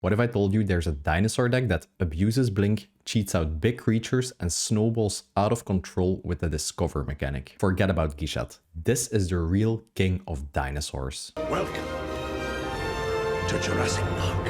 What if I told you there's a dinosaur deck that abuses blink, cheats out big creatures, and snowballs out of control with the discover mechanic? Forget about Gishath. This is the real king of dinosaurs. Welcome to Jurassic Park.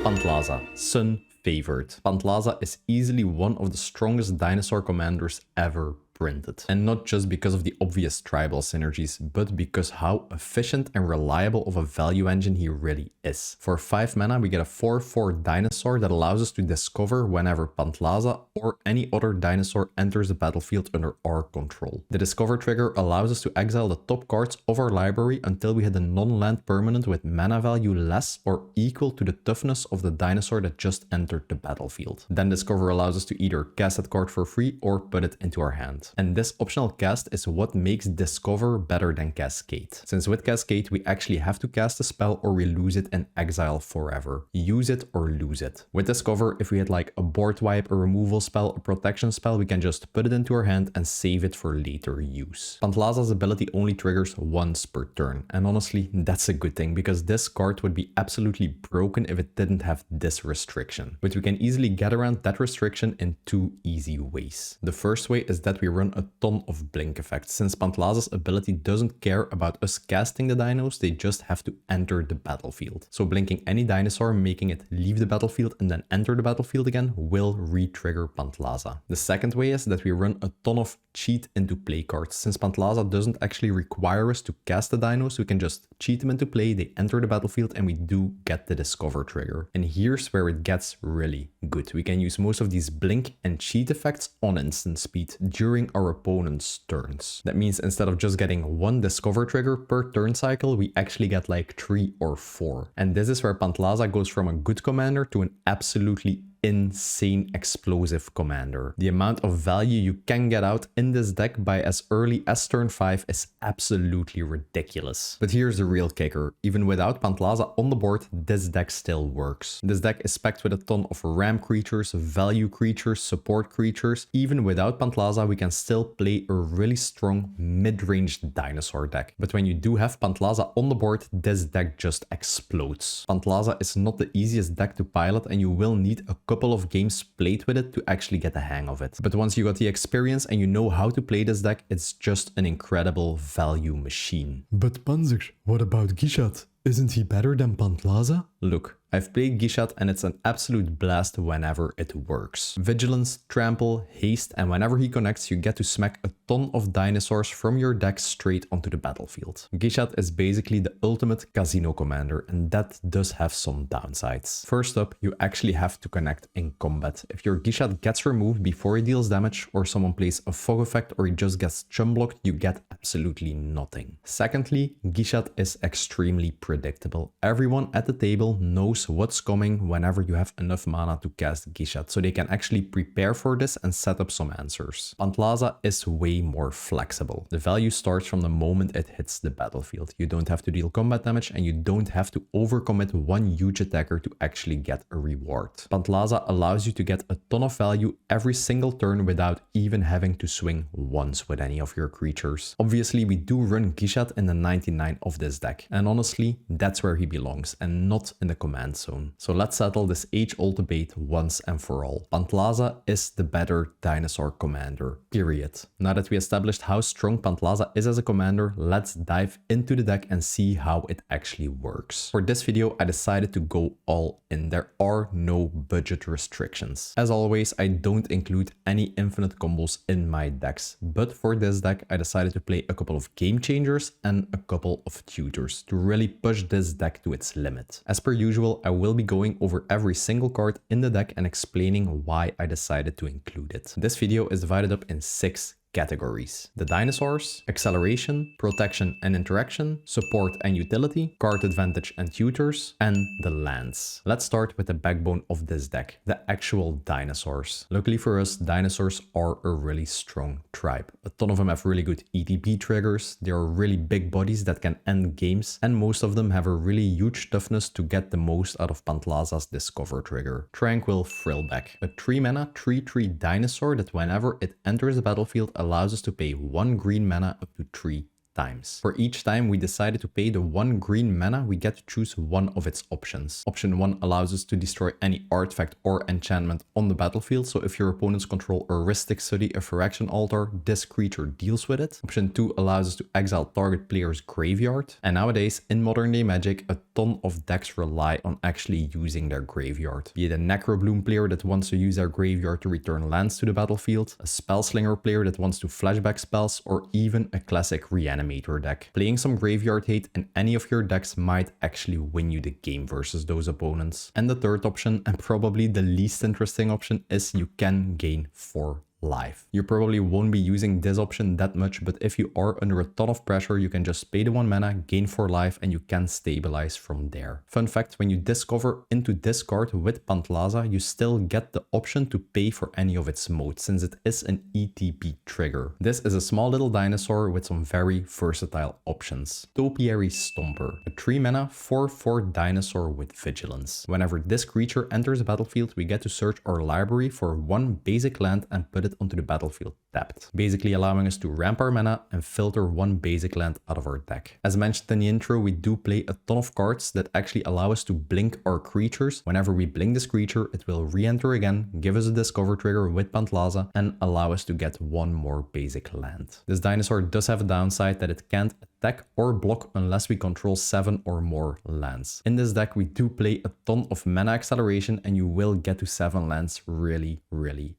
Pantlaza, Sun favored. Pantlaza is easily one of the strongest dinosaur commanders ever printed. And not just because of the obvious tribal synergies, but because how efficient and reliable of a value engine he really is. For 5 mana, we get a 4/4 dinosaur that allows us to discover whenever Pantlaza or any other dinosaur enters the battlefield under our control. The discover trigger allows us to exile the top cards of our library until we hit a non-land permanent with mana value less or equal to the toughness of the dinosaur that just entered the battlefield. Then discover allows us to either cast that card for free or put it into our hand. And this optional cast is what makes Discover better than Cascade. Since with Cascade we actually have to cast a spell or we lose it in exile forever. Use it or lose it. With Discover, if we had like a board wipe, a removal spell, a protection spell, we can just put it into our hand and save it for later use. Pantlaza's ability only triggers once per turn, and honestly that's a good thing because this card would be absolutely broken if it didn't have this restriction. But we can easily get around that restriction in 2 easy ways. The first way is that we run a ton of blink effects. Since Pantlaza's ability doesn't care about us casting the dinos, they just have to enter the battlefield. So blinking any dinosaur, making it leave the battlefield and then enter the battlefield again, will re-trigger Pantlaza. The second way is that we run a ton of cheat into play cards. Since Pantlaza doesn't actually require us to cast the dinos, we can just cheat them into play, they enter the battlefield, and we do get the discover trigger. And here's where it gets really good. We can use most of these blink and cheat effects on instant speed during our opponent's turns. That means instead of just getting 1 discover trigger per turn cycle, we actually get like 3 or 4. And this is where Pantlaza goes from a good commander to an absolutely insane explosive commander. The amount of value you can get out in this deck by as early as turn 5 is absolutely ridiculous. But here's the real kicker. Even without Pantlaza on the board, this deck still works. This deck is packed with a ton of ram creatures, value creatures, support creatures. Even without Pantlaza, we can still play a really strong mid-range dinosaur deck. But when you do have Pantlaza on the board, this deck just explodes. Pantlaza is not the easiest deck to pilot, and you will need a couple of games played with it to actually get the hang of it. But once you got the experience and you know how to play this deck, it's just an incredible value machine. But Panzer, what about Gishath? Isn't he better than Pantlaza? Look, I've played Gishath and it's an absolute blast whenever it works. Vigilance, trample, haste, and whenever he connects you get to smack a ton of dinosaurs from your deck straight onto the battlefield. Gishath is basically the ultimate casino commander, and that does have some downsides. First up, you actually have to connect in combat. If your Gishath gets removed before he deals damage, or someone plays a fog effect, or he just gets chum blocked, you get absolutely nothing. Secondly, Gishath is extremely predictable. Everyone at the table knows what's coming whenever you have enough mana to cast Gishath, so they can actually prepare for this and set up some answers. Pantlaza is way more flexible. The value starts from the moment it hits the battlefield. You don't have to deal combat damage and you don't have to overcommit one huge attacker to actually get a reward. Pantlaza allows you to get a ton of value every single turn without even having to swing once with any of your creatures. Obviously, we do run Gishath in the 99 of this deck, and honestly, that's where he belongs and not in the command zone. So let's settle this age-old debate once and for all. Pantlaza is the better dinosaur commander, period. Now that we established how strong Pantlaza is as a commander, let's dive into the deck and see how it actually works. For this video, I decided to go all in. There are no budget restrictions. As always, I don't include any infinite combos in my decks, but for this deck, I decided to play a couple of game changers and a couple of tutors to really push this deck to its limit. As per usual, I will be going over every single card in the deck and explaining why I decided to include it. This video is divided up in 6 categories: the dinosaurs, acceleration, protection and interaction, support and utility, card advantage and tutors, and the lands. Let's start with the backbone of this deck, the actual dinosaurs. Luckily for us, dinosaurs are a really strong tribe. A ton of them have really good ETB triggers, they are really big bodies that can end games, and most of them have a really huge toughness to get the most out of Pantlaza's discover trigger. Tranquil Frillback, a 3 mana 3/3 dinosaur that whenever it enters the battlefield allows us to pay 1 green mana up to 3 times. For each time we decided to pay the 1 green mana, we get to choose one of its options. Option 1 allows us to destroy any artifact or enchantment on the battlefield, so if your opponents control a Rhystic Study, a Phyrexian Altar, this creature deals with it. Option 2 allows us to exile target player's graveyard. And nowadays, in modern day Magic, a ton of decks rely on actually using their graveyard. Be it a Necrobloom player that wants to use their graveyard to return lands to the battlefield, a Spellslinger player that wants to flashback spells, or even a classic Reanimator deck. Playing some graveyard hate in any of your decks might actually win you the game versus those opponents. And the third option, and probably the least interesting option, is you can gain 4 life. You probably won't be using this option that much, but if you are under a ton of pressure, you can just pay the 1 mana, gain 4 life, and you can stabilize from there. Fun fact, when you discover into this card with Pantlaza, you still get the option to pay for any of its modes, since it is an ETB trigger. This is a small little dinosaur with some very versatile options. Topiary Stomper, a 3 mana 4/4 dinosaur with vigilance. Whenever this creature enters the battlefield, we get to search our library for 1 basic land and put it onto the battlefield tapped, basically allowing us to ramp our mana and filter 1 basic land out of our deck. As mentioned in the intro, we do play a ton of cards that actually allow us to blink our creatures. Whenever we blink this creature, it will re-enter again, give us a discover trigger with Pantlaza, and allow us to get 1 more basic land. This dinosaur does have a downside that it can't attack or block unless we control 7 or more lands. In this deck, we do play a ton of mana acceleration, and you will get to 7 lands really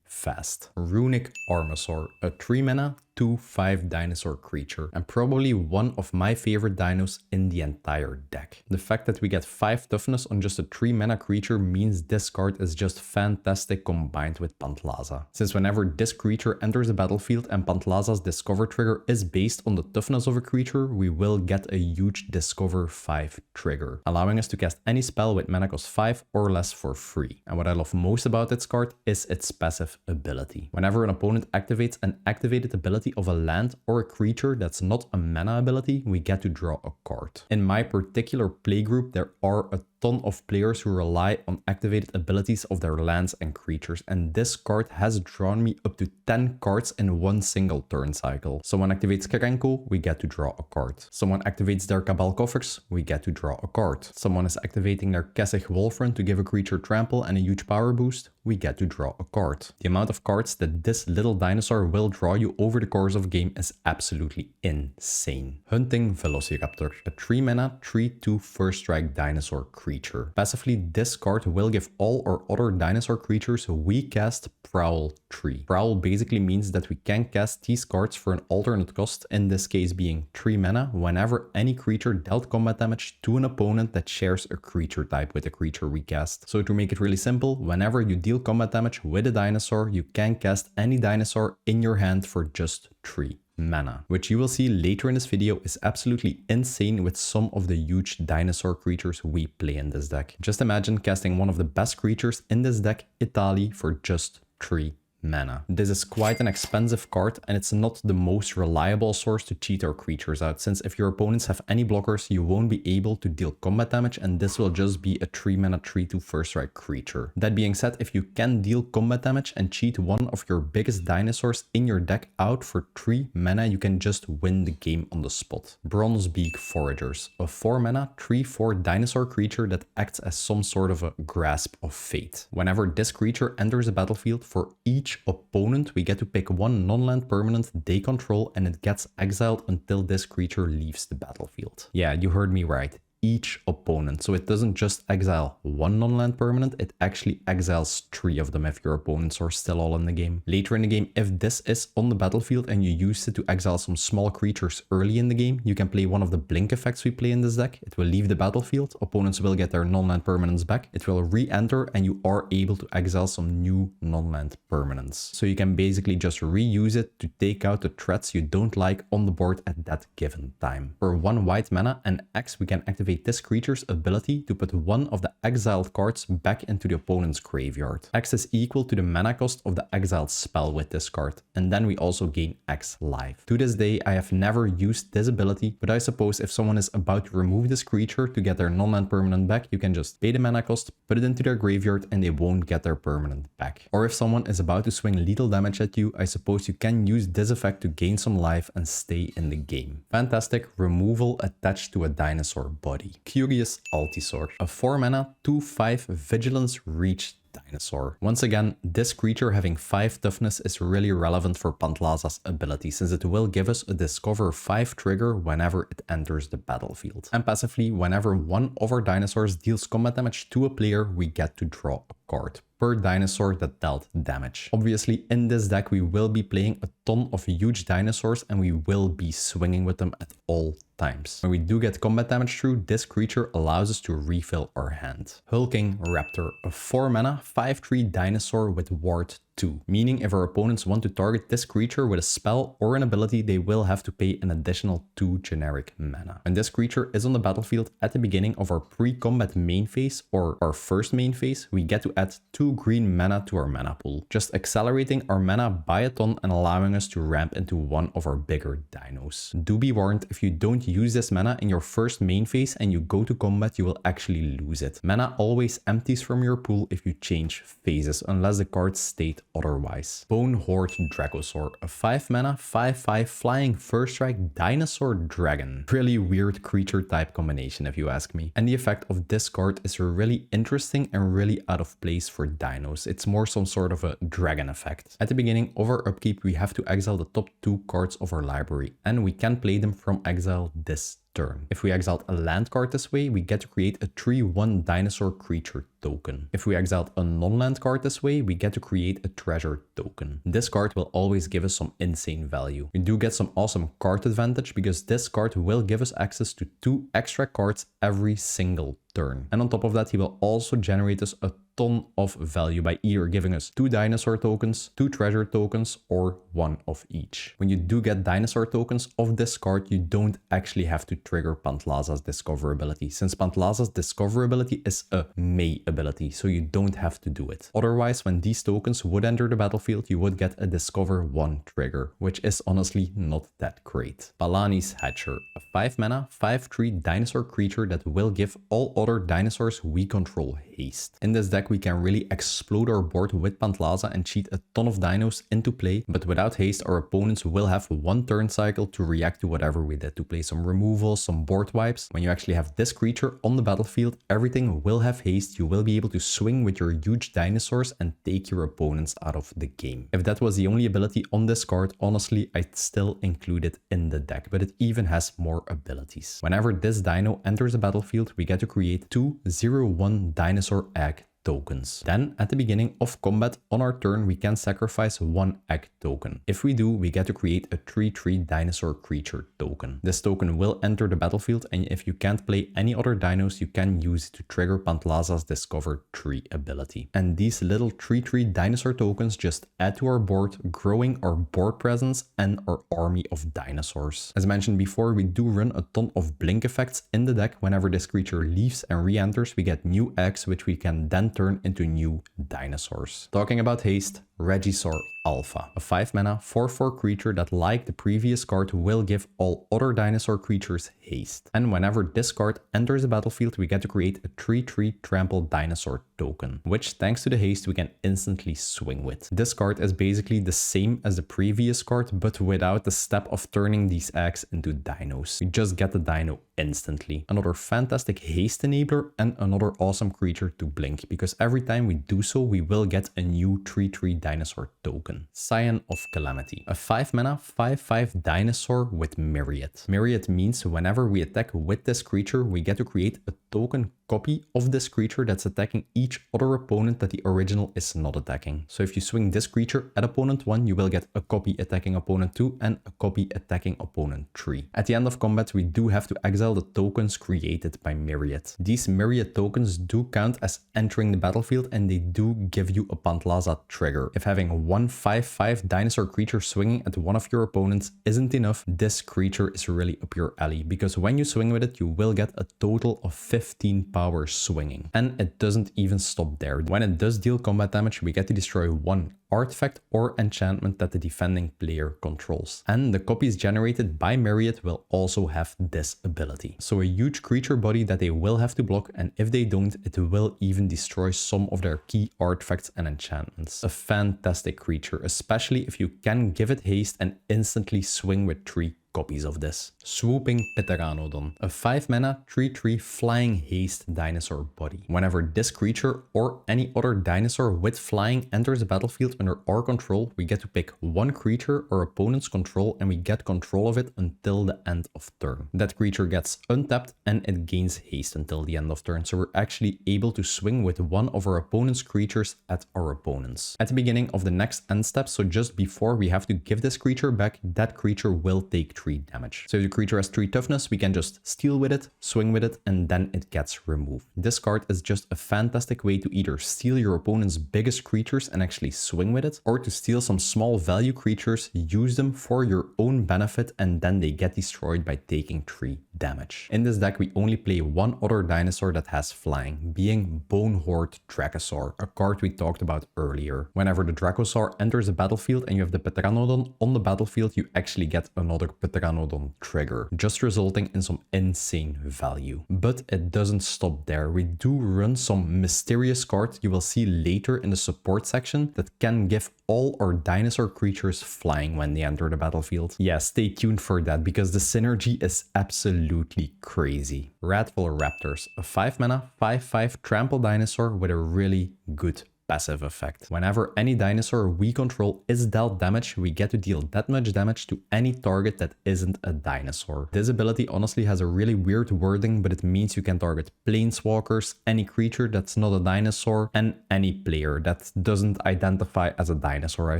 fast. Runic Armosaur, a 3 mana 2/5 dinosaur creature, and probably one of my favorite dinos in the entire deck. The fact that we get 5 toughness on just a 3 mana creature means this card is just fantastic combined with Pantlaza. Since whenever this creature enters the battlefield and Pantlaza's discover trigger is based on the toughness of a creature, we will get a huge discover 5 trigger, allowing us to cast any spell with mana cost 5 or less for free. And what I love most about this card is its passive ability. Whenever an opponent activates an activated ability of a land or a creature that's not a mana ability, we get to draw a card. In my particular playgroup, there are a ton of players who rely on activated abilities of their lands and creatures, and this card has drawn me up to 10 cards in 1 single turn cycle. Someone activates Karenko, we get to draw a card. Someone activates their Cabal Coffers, we get to draw a card. Someone is activating their Kessig Wolfrun to give a creature trample and a huge power boost, we get to draw a card. The amount of cards that this little dinosaur will draw you over the course of a game is absolutely insane. Hunting Velociraptor, a 3 mana 3/2 first strike dinosaur creature. Passively, this card will give all or other dinosaur creatures we cast Prowl 3. Prowl basically means that we can cast these cards for an alternate cost, in this case being 3 mana, whenever any creature dealt combat damage to an opponent that shares a creature type with the creature we cast. So to make it really simple, whenever you deal combat damage with a dinosaur, you can cast any dinosaur in your hand for just 3 mana, which you will see later in this video is absolutely insane with some of the huge dinosaur creatures we play in this deck. Just imagine casting one of the best creatures in this deck, Italy, for just 3 mana. This is quite an expensive card, and it's not the most reliable source to cheat our creatures out, since if your opponents have any blockers, you won't be able to deal combat damage, and this will just be a 3 mana 3/2 first strike creature. That being said, if you can deal combat damage and cheat one of your biggest dinosaurs in your deck out for 3 mana, you can just win the game on the spot. Bronzebeak Foragers, a 4 mana 3/4 dinosaur creature that acts as some sort of a grasp of fate. Whenever this creature enters the battlefield, for each opponent we get to pick 1 non-land permanent they control, and it gets exiled until this creature leaves the battlefield. Yeah, you heard me right. Each opponent. So it doesn't just exile 1 non-land permanent, it actually exiles 3 of them if your opponents are still all in the game. Later in the game, if this is on the battlefield and you use it to exile some small creatures early in the game, you can play one of the blink effects we play in this deck. It will leave the battlefield, opponents will get their non-land permanents back, it will re-enter, and you are able to exile some new non-land permanents. So you can basically just reuse it to take out the threats you don't like on the board at that given time. For 1 white mana and X, we can activate activate this creature's ability to put one of the exiled cards back into the opponent's graveyard. X is equal to the mana cost of the exiled spell with this card, and then we also gain X life. To this day, I have never used this ability, but I suppose if someone is about to remove this creature to get their non-land permanent back, you can just pay the mana cost, put it into their graveyard, and they won't get their permanent back. Or if someone is about to swing lethal damage at you, I suppose you can use this effect to gain some life and stay in the game. Fantastic removal attached to a dinosaur body. Curious Altisaur, a 4 mana 2/5 vigilance reach dinosaur. Once again, this creature having 5 toughness is really relevant for Pantlaza's ability, since it will give us a discover 5 trigger whenever it enters the battlefield. And passively, whenever one of our dinosaurs deals combat damage to a player, we get to draw a card per dinosaur that dealt damage. Obviously, in this deck, we will be playing a ton of huge dinosaurs and we will be swinging with them at all times. When we do get combat damage through, this creature allows us to refill our hand. Hulking Raptor, a 4 mana 5/3 dinosaur with ward 2, meaning if our opponents want to target this creature with a spell or an ability, they will have to pay an additional 2 generic mana. When this creature is on the battlefield at the beginning of our pre-combat main phase or our first main phase, we get to add 2 green mana to our mana pool, just accelerating our mana by a ton and allowing us to ramp into one of our bigger dinos. Do be warned, if you don't use this mana in your first main phase and you go to combat, you will actually lose it. Mana always empties from your pool if you change phases, unless the cards state otherwise. Bone Horde Dracosaur, a 5 mana 5/5 flying first strike dinosaur dragon. Really weird creature type combination if you ask me. And the effect of this card is really interesting and really out of place for dinos. It's more some sort of a dragon effect. At the beginning of our upkeep, we have to exile the top 2 cards of our library, and we can play them from exile this turn. If we exiled a land card this way, we get to create a 3/1 dinosaur creature token. If we exiled a non-land card this way, we get to create a treasure token. This card will always give us some insane value. We do get some awesome card advantage because this card will give us access to 2 extra cards every single turn. And on top of that, he will also generate us a ton of value by either giving us 2 dinosaur tokens, 2 treasure tokens, or 1 of each. When you do get dinosaur tokens of this card, you don't actually have to trigger Pantlaza's discover ability, since Pantlaza's discover ability is a May ability, so you don't have to do it. Otherwise, when these tokens would enter the battlefield, you would get a discover 1 trigger, which is honestly not that great. Palani's Hatcher, a 5 mana 5/3 dinosaur creature that will give all other dinosaurs we control haste. In this deck, we can really explode our board with Pantlaza and cheat a ton of dinos into play, but without haste, our opponents will have 1 turn cycle to react to whatever we did, to play some removals, some board wipes. When you actually have this creature on the battlefield, everything will have haste. You will be able to swing with your huge dinosaurs and take your opponents out of the game. If that was the only ability on this card, honestly, I'd still include it in the deck, but it even has more abilities. Whenever this dino enters the battlefield, we get to create 2 0/1 dinosaur egg tokens. Then at the beginning of combat on our turn, we can sacrifice 1 egg token. If we do, we get to create a 3/3 dinosaur creature token. This token will enter the battlefield, and if you can't play any other dinos, you can use it to trigger Pantlaza's discover 3 ability. And these little 3/3 dinosaur tokens just add to our board, growing our board presence and our army of dinosaurs. As mentioned before, we do run a ton of blink effects in the deck. Whenever this creature leaves and re-enters, we get new eggs, which we can then turn into new dinosaurs. Talking about haste, Regisaur Alpha, a 5 mana 4/4 creature that, like the previous card, will give all other dinosaur creatures haste. And whenever this card enters the battlefield, we get to create a 3/3 trample dinosaur token, which thanks to the haste we can instantly swing with. This card is basically the same as the previous card, but without the step of turning these eggs into dinos. We just get the dino instantly. Another fantastic haste enabler and another awesome creature to blink, because every time we do so, we will get a new 3/3 dinosaur token. Scion of Calamity, a 5 mana 5/5 dinosaur with Myriad. Myriad means whenever we attack with this creature, we get to create a token copy of this creature that's attacking each other opponent that the original is not attacking. So if you swing this creature at opponent 1, you will get a copy attacking opponent 2 and a copy attacking opponent 3. At the end of combat, we do have to exile the tokens created by Myriad. These Myriad tokens do count as entering the battlefield and they do give you a Pantlaza trigger. If having one 5/5 dinosaur creature swinging at one of your opponents isn't enough, this creature is really up your alley, because when you swing with it, you will get a total of 15 power swinging. And it doesn't even stop there. When it does deal combat damage, we get to destroy one artifact or enchantment that the defending player controls. And the copies generated by Myriad will also have this ability. So a huge creature body that they will have to block, and if they don't, it will even destroy some of their key artifacts and enchantments. A fantastic creature, especially if you can give it haste and instantly swing with 3 copies of this. Swooping Pteranodon, a 5 mana 3/3 flying haste dinosaur body. Whenever this creature or any other dinosaur with flying enters the battlefield under our control, we get to pick one creature our opponent's control and we get control of it until the end of turn. That creature gets untapped and it gains haste until the end of turn, so we're actually able to swing with one of our opponent's creatures at our opponents. At the beginning of the next end step, so just before we have to give this creature back, that creature will take 3 damage. So if the creature has 3 toughness, we can just steal with it, swing with it, and then it gets removed. This card is just a fantastic way to either steal your opponent's biggest creatures and actually swing with it, or to steal some small value creatures, use them for your own benefit, and then they get destroyed by taking 3 damage. In this deck, we only play one other dinosaur that has flying, being Bonehorde Dracosaur, a card we talked about earlier. Whenever the Dracosaur enters the battlefield and you have the Pteranodon on the battlefield, you actually get another Pteranodon trigger, just resulting in some insane value. But it doesn't stop there. We do run some mysterious cards you will see later in the support section that can give all our dinosaur creatures flying when they enter the battlefield. Yeah, stay tuned for that, because the synergy is absolutely crazy. Wrathful Raptors, a 5 mana 5/5 trample dinosaur with a really good passive effect. Whenever any dinosaur we control is dealt damage, we get to deal that much damage to any target that isn't a dinosaur. This ability honestly has a really weird wording, but it means you can target planeswalkers, any creature that's not a dinosaur, and any player that doesn't identify as a dinosaur, I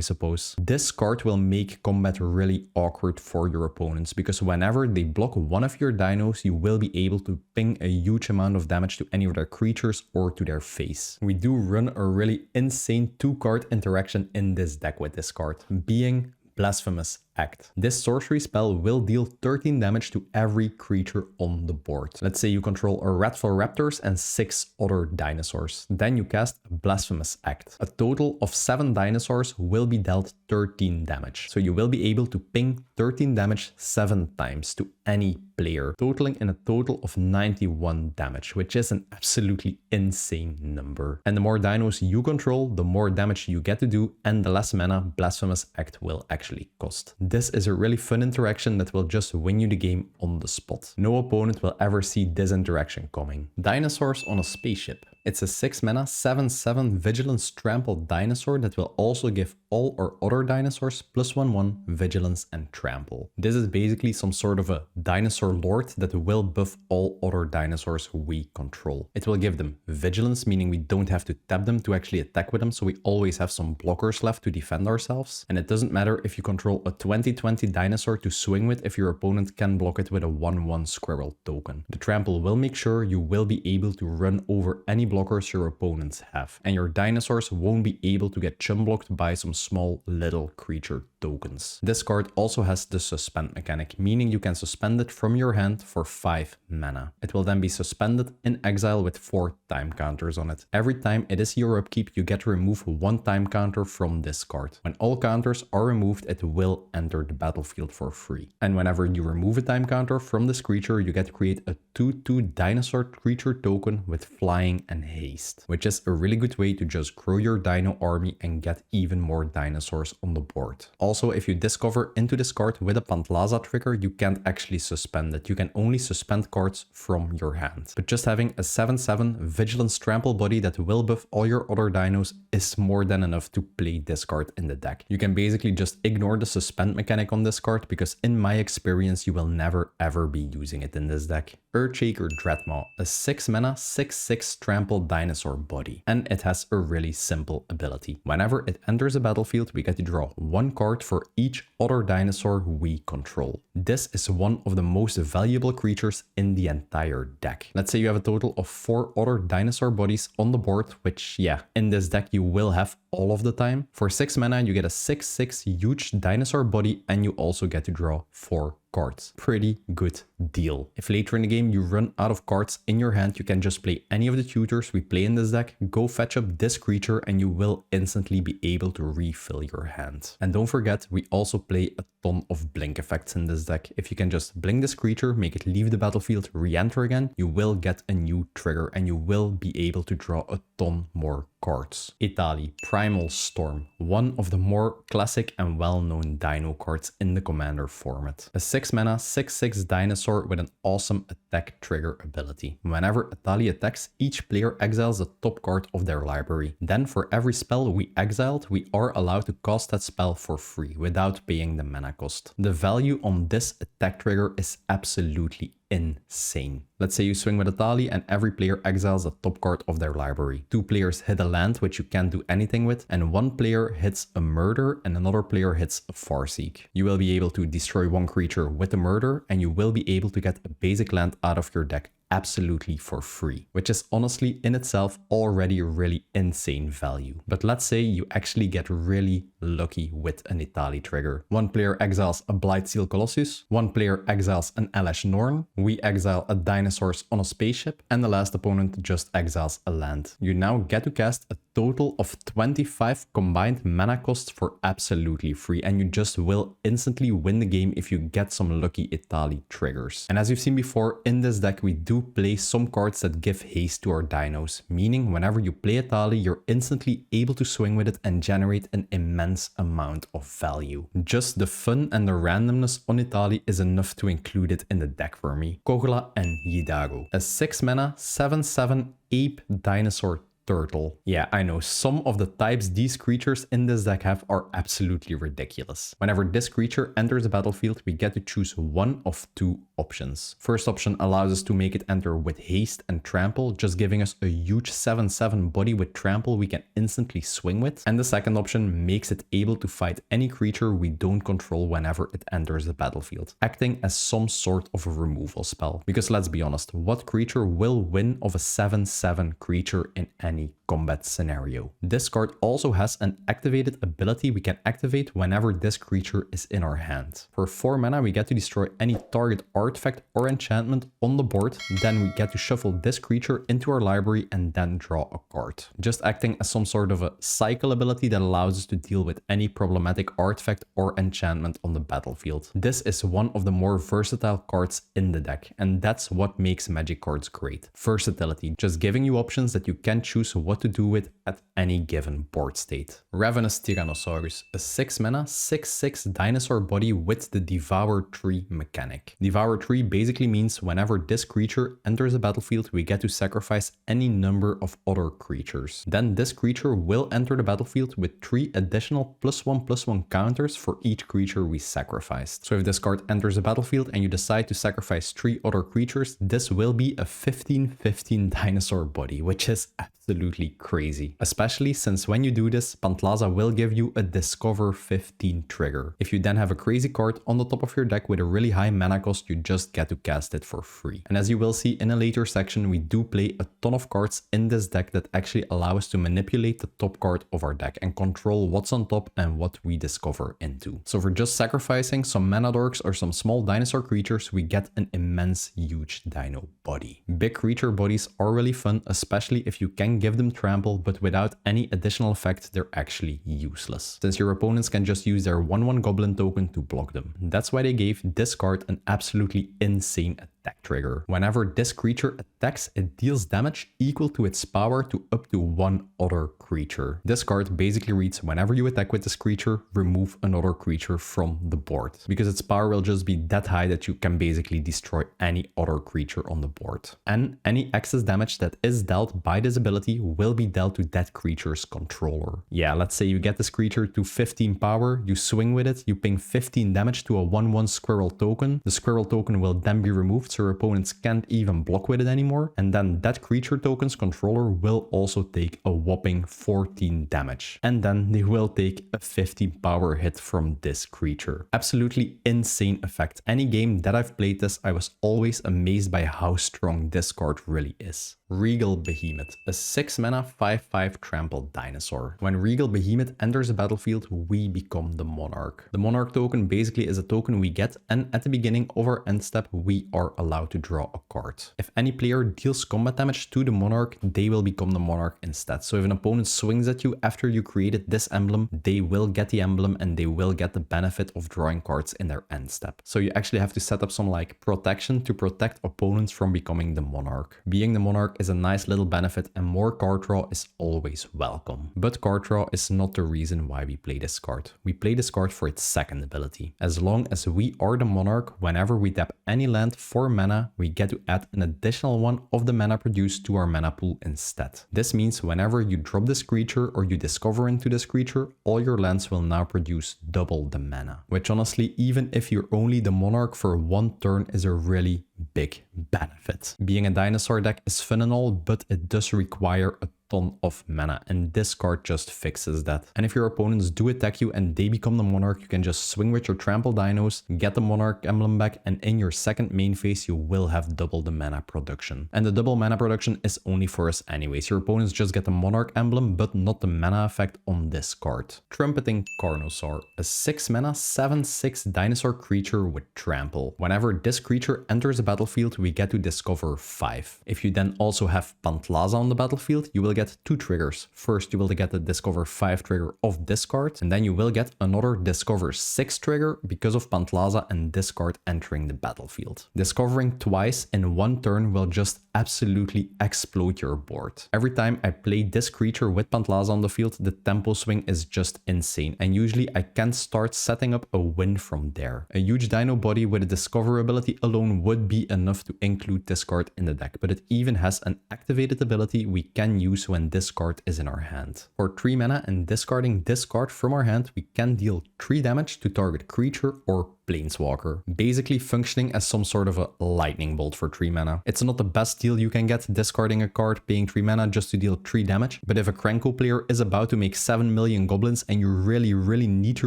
suppose. This card will make combat really awkward for your opponents, because whenever they block one of your dinos, you will be able to ping a huge amount of damage to any of their creatures or to their face. We do run a really insane 2-card interaction in this deck with this card, being Blasphemous Act. This sorcery spell will deal 13 damage to every creature on the board. Let's say you control a Wrathful Raptors and 6 other dinosaurs. Then you cast a Blasphemous Act. A total of 7 dinosaurs will be dealt 13 damage. So you will be able to ping 13 damage 7 times to any player, totaling in a total of 91 damage, which is an absolutely insane number. And the more dinos you control, the more damage you get to do, and the less mana Blasphemous Act will actually cost. This is a really fun interaction that will just win you the game on the spot. No opponent will ever see this interaction coming. Dinosaurs on a Spaceship. It's a 6 mana 7/7 Vigilance Trample dinosaur that will also give all or other dinosaurs +1/1 Vigilance and Trample. This is basically some sort of a dinosaur lord that will buff all other dinosaurs we control. It will give them Vigilance, meaning we don't have to tap them to actually attack with them, so we always have some blockers left to defend ourselves. And it doesn't matter if you control a 20/20 dinosaur to swing with if your opponent can block it with a 1/1 squirrel token. The Trample will make sure you will be able to run over any blockers your opponents have, and your dinosaurs won't be able to get chum blocked by some small little creature tokens. This card also has the suspend mechanic, meaning you can suspend it from your hand for 5 mana. It will then be suspended in exile with 4 time counters on it. Every time it is your upkeep, you get to remove 1 time counter from this card. When all counters are removed, it will enter the battlefield for free. And whenever you remove a time counter from this creature, you get to create a 2/2 dinosaur creature token with flying and haste, which is a really good way to just grow your dino army and get even more dinosaurs on the board. Also, also, if you discover into this card with a Pantlaza trigger, you can't actually suspend it. You can only suspend cards from your hand. But just having a 7/7 Vigilance Trample body that will buff all your other dinos is more than enough to play this card in the deck. You can basically just ignore the suspend mechanic on this card because in my experience, you will never ever be using it in this deck. Earthshaker Dreadmaw, a 6 mana 6/6 trample dinosaur body, and it has a really simple ability. Whenever it enters a battlefield, we get to draw one card for each other dinosaur we control. This is one of the most valuable creatures in the entire deck. Let's say you have a total of 4 other dinosaur bodies on the board, which yeah, in this deck you will have all of the time. For 6 mana, you get a 6/6 huge dinosaur body, and you also get to draw 4 cards. Pretty good deal. If later in the game you run out of cards in your hand, you can just play any of the tutors we play in this deck, go fetch up this creature, and you will instantly be able to refill your hand. And don't forget, we also play a ton of blink effects in this deck. If you can just blink this creature, make it leave the battlefield, re-enter again, you will get a new trigger and you will be able to draw a ton more cards. Italy, Primal Storm, one of the more classic and well-known dino cards in the Commander format. A 6 mana 6/6 dinosaur with an awesome attack trigger ability. Whenever Italy attacks, each player exiles the top card of their library. Then for every spell we exiled, we are allowed to cast that spell for free without paying the mana cost. The value on this attack trigger is absolutely insane. Let's say you swing with Italy and every player exiles the top card of their library. 2 players hit a land which you can't do anything with, and 1 player hits a murder and another player hits a Farseek. You will be able to destroy 1 creature with a murder, and you will be able to get a basic land out of your deck absolutely for free, which is honestly in itself already really insane value. But let's say you actually get really lucky with an Italy trigger. 1 player exiles a Blightsteel Colossus, 1 player exiles an Elesh Norn, we exile a Dinosaurs on a spaceship, and the last opponent just exiles a land. You now get to cast a total of 25 combined mana costs for absolutely free, and you just will instantly win the game if you get some lucky Italy triggers. And as you've seen before, in this deck we do play some cards that give haste to our dinos, meaning whenever you play Italy, you're instantly able to swing with it and generate an immense amount of value. Just the fun and the randomness on Italy is enough to include it in the deck for me. Kogla and Yidago, a 6 mana 7/7 ape dinosaur turtle. Yeah, I know, some of the types these creatures in this deck have are absolutely ridiculous. Whenever this creature enters the battlefield, we get to choose one of 2 options. First option allows us to make it enter with haste and trample, just giving us a huge 7/7 body with trample we can instantly swing with. And the second option makes it able to fight any creature we don't control whenever it enters the battlefield, acting as some sort of a removal spell. Because let's be honest, what creature will win of a 7/7 creature in any combat scenario? This card also has an activated ability we can activate whenever this creature is in our hand. For 4 mana, we get to destroy any target artifact or enchantment on the board. Then we get to shuffle this creature into our library and then draw a card, just acting as some sort of a cycle ability that allows us to deal with any problematic artifact or enchantment on the battlefield. This is one of the more versatile cards in the deck, and that's what makes Magic cards great. Versatility, just giving you options that you can choose what to do with at any given board state. Ravenous Tyrannosaurus, a 6 mana 6/6 dinosaur body with the Devour Tree mechanic. Devour Tree basically means whenever this creature enters the battlefield, we get to sacrifice any number of other creatures. Then this creature will enter the battlefield with 3 additional +1/+1 counters for each creature we sacrificed. So if this card enters the battlefield and you decide to sacrifice 3 other creatures, this will be a 15/15 dinosaur body, which is absolutely crazy. Especially since when you do this, Pantlaza will give you a Discover 15 trigger. If you then have a crazy card on the top of your deck with a really high mana cost, you just get to cast it for free. And as you will see in a later section, we do play a ton of cards in this deck that actually allow us to manipulate the top card of our deck and control what's on top and what we discover into. So for just sacrificing some mana dorks or some small dinosaur creatures, we get an immense huge dino body. Big creature bodies are really fun, especially if you can give them trample, but without any additional effect, they're actually useless, since your opponents can just use their 1/1 goblin token to block them. That's why they gave this card an absolutely insane attack trigger. Whenever this creature attacks, it deals damage equal to its power to up to one other creature. This card basically reads, whenever you attack with this creature, remove another creature from the board, because its power will just be that high that you can basically destroy any other creature on the board. And any excess damage that is dealt by this ability will be dealt to that creature's controller. Yeah, let's say you get this creature to 15 power, you swing with it, you ping 15 damage to a 1/1 squirrel token. The squirrel token will then be removed so your opponents can't even block with it anymore, and then that creature token's controller will also take a whopping 14 damage. And then they will take a 15 power hit from this creature. Absolutely insane effect. Any game that I've played this, I was always amazed by how strong this card really is. Regal Behemoth, a 6 mana 5/5 trampled dinosaur. When Regal Behemoth enters the battlefield, we become the Monarch. The Monarch token basically is a token we get, and at the beginning of our end step, we are allowed to draw a card. If any player deals combat damage to the Monarch, they will become the Monarch instead. So if an opponent swings at you after you created this emblem, they will get the emblem and they will get the benefit of drawing cards in their end step. So you actually have to set up some like protection to protect opponents from becoming the Monarch. Being the Monarch is a nice little benefit, and more card draw is always welcome. But card draw is not the reason why we play this card. We play this card for its second ability. As long as we are the Monarch, whenever we tap any land for mana, we get to add an additional one of the mana produced to our mana pool instead. This means whenever you drop this creature or you discover into this creature, all your lands will now produce double the mana. Which honestly, even if you're only the Monarch for one turn, is a really big benefit. Being a dinosaur deck is fun and all, but it does require a ton of mana, and this card just fixes that. And if your opponents do attack you and they become the Monarch, you can just swing with your trample dinos, get the Monarch emblem back, and in your second main phase you will have double the mana production. And the double mana production is only for us anyways. Your opponents just get the Monarch emblem but not the mana effect on this card. Trumpeting Carnosaur, a 6 mana 7/6 dinosaur creature with trample. Whenever this creature enters the battlefield, we get to discover 5. If you then also have Pantlaza on the battlefield, you will get 2 triggers. First, you will get the Discover 5 trigger of this card, and then you will get another Discover 6 trigger because of Pantlaza and this card entering the battlefield. Discovering twice in one turn will just absolutely explode your board. Every time I play this creature with Pantlaza on the field, the tempo swing is just insane, and usually I can start setting up a win from there. A huge dino body with a Discover ability alone would be enough to include this card in the deck, but it even has an activated ability we can use when this card is in our hand. For 3 mana and discarding this card from our hand, we can deal 3 damage to target creature or planeswalker, basically functioning as some sort of a lightning bolt for 3 mana. It's not the best deal you can get, discarding a card, paying 3 mana just to deal 3 damage, but if a Krenko player is about to make 7 million goblins and you really need to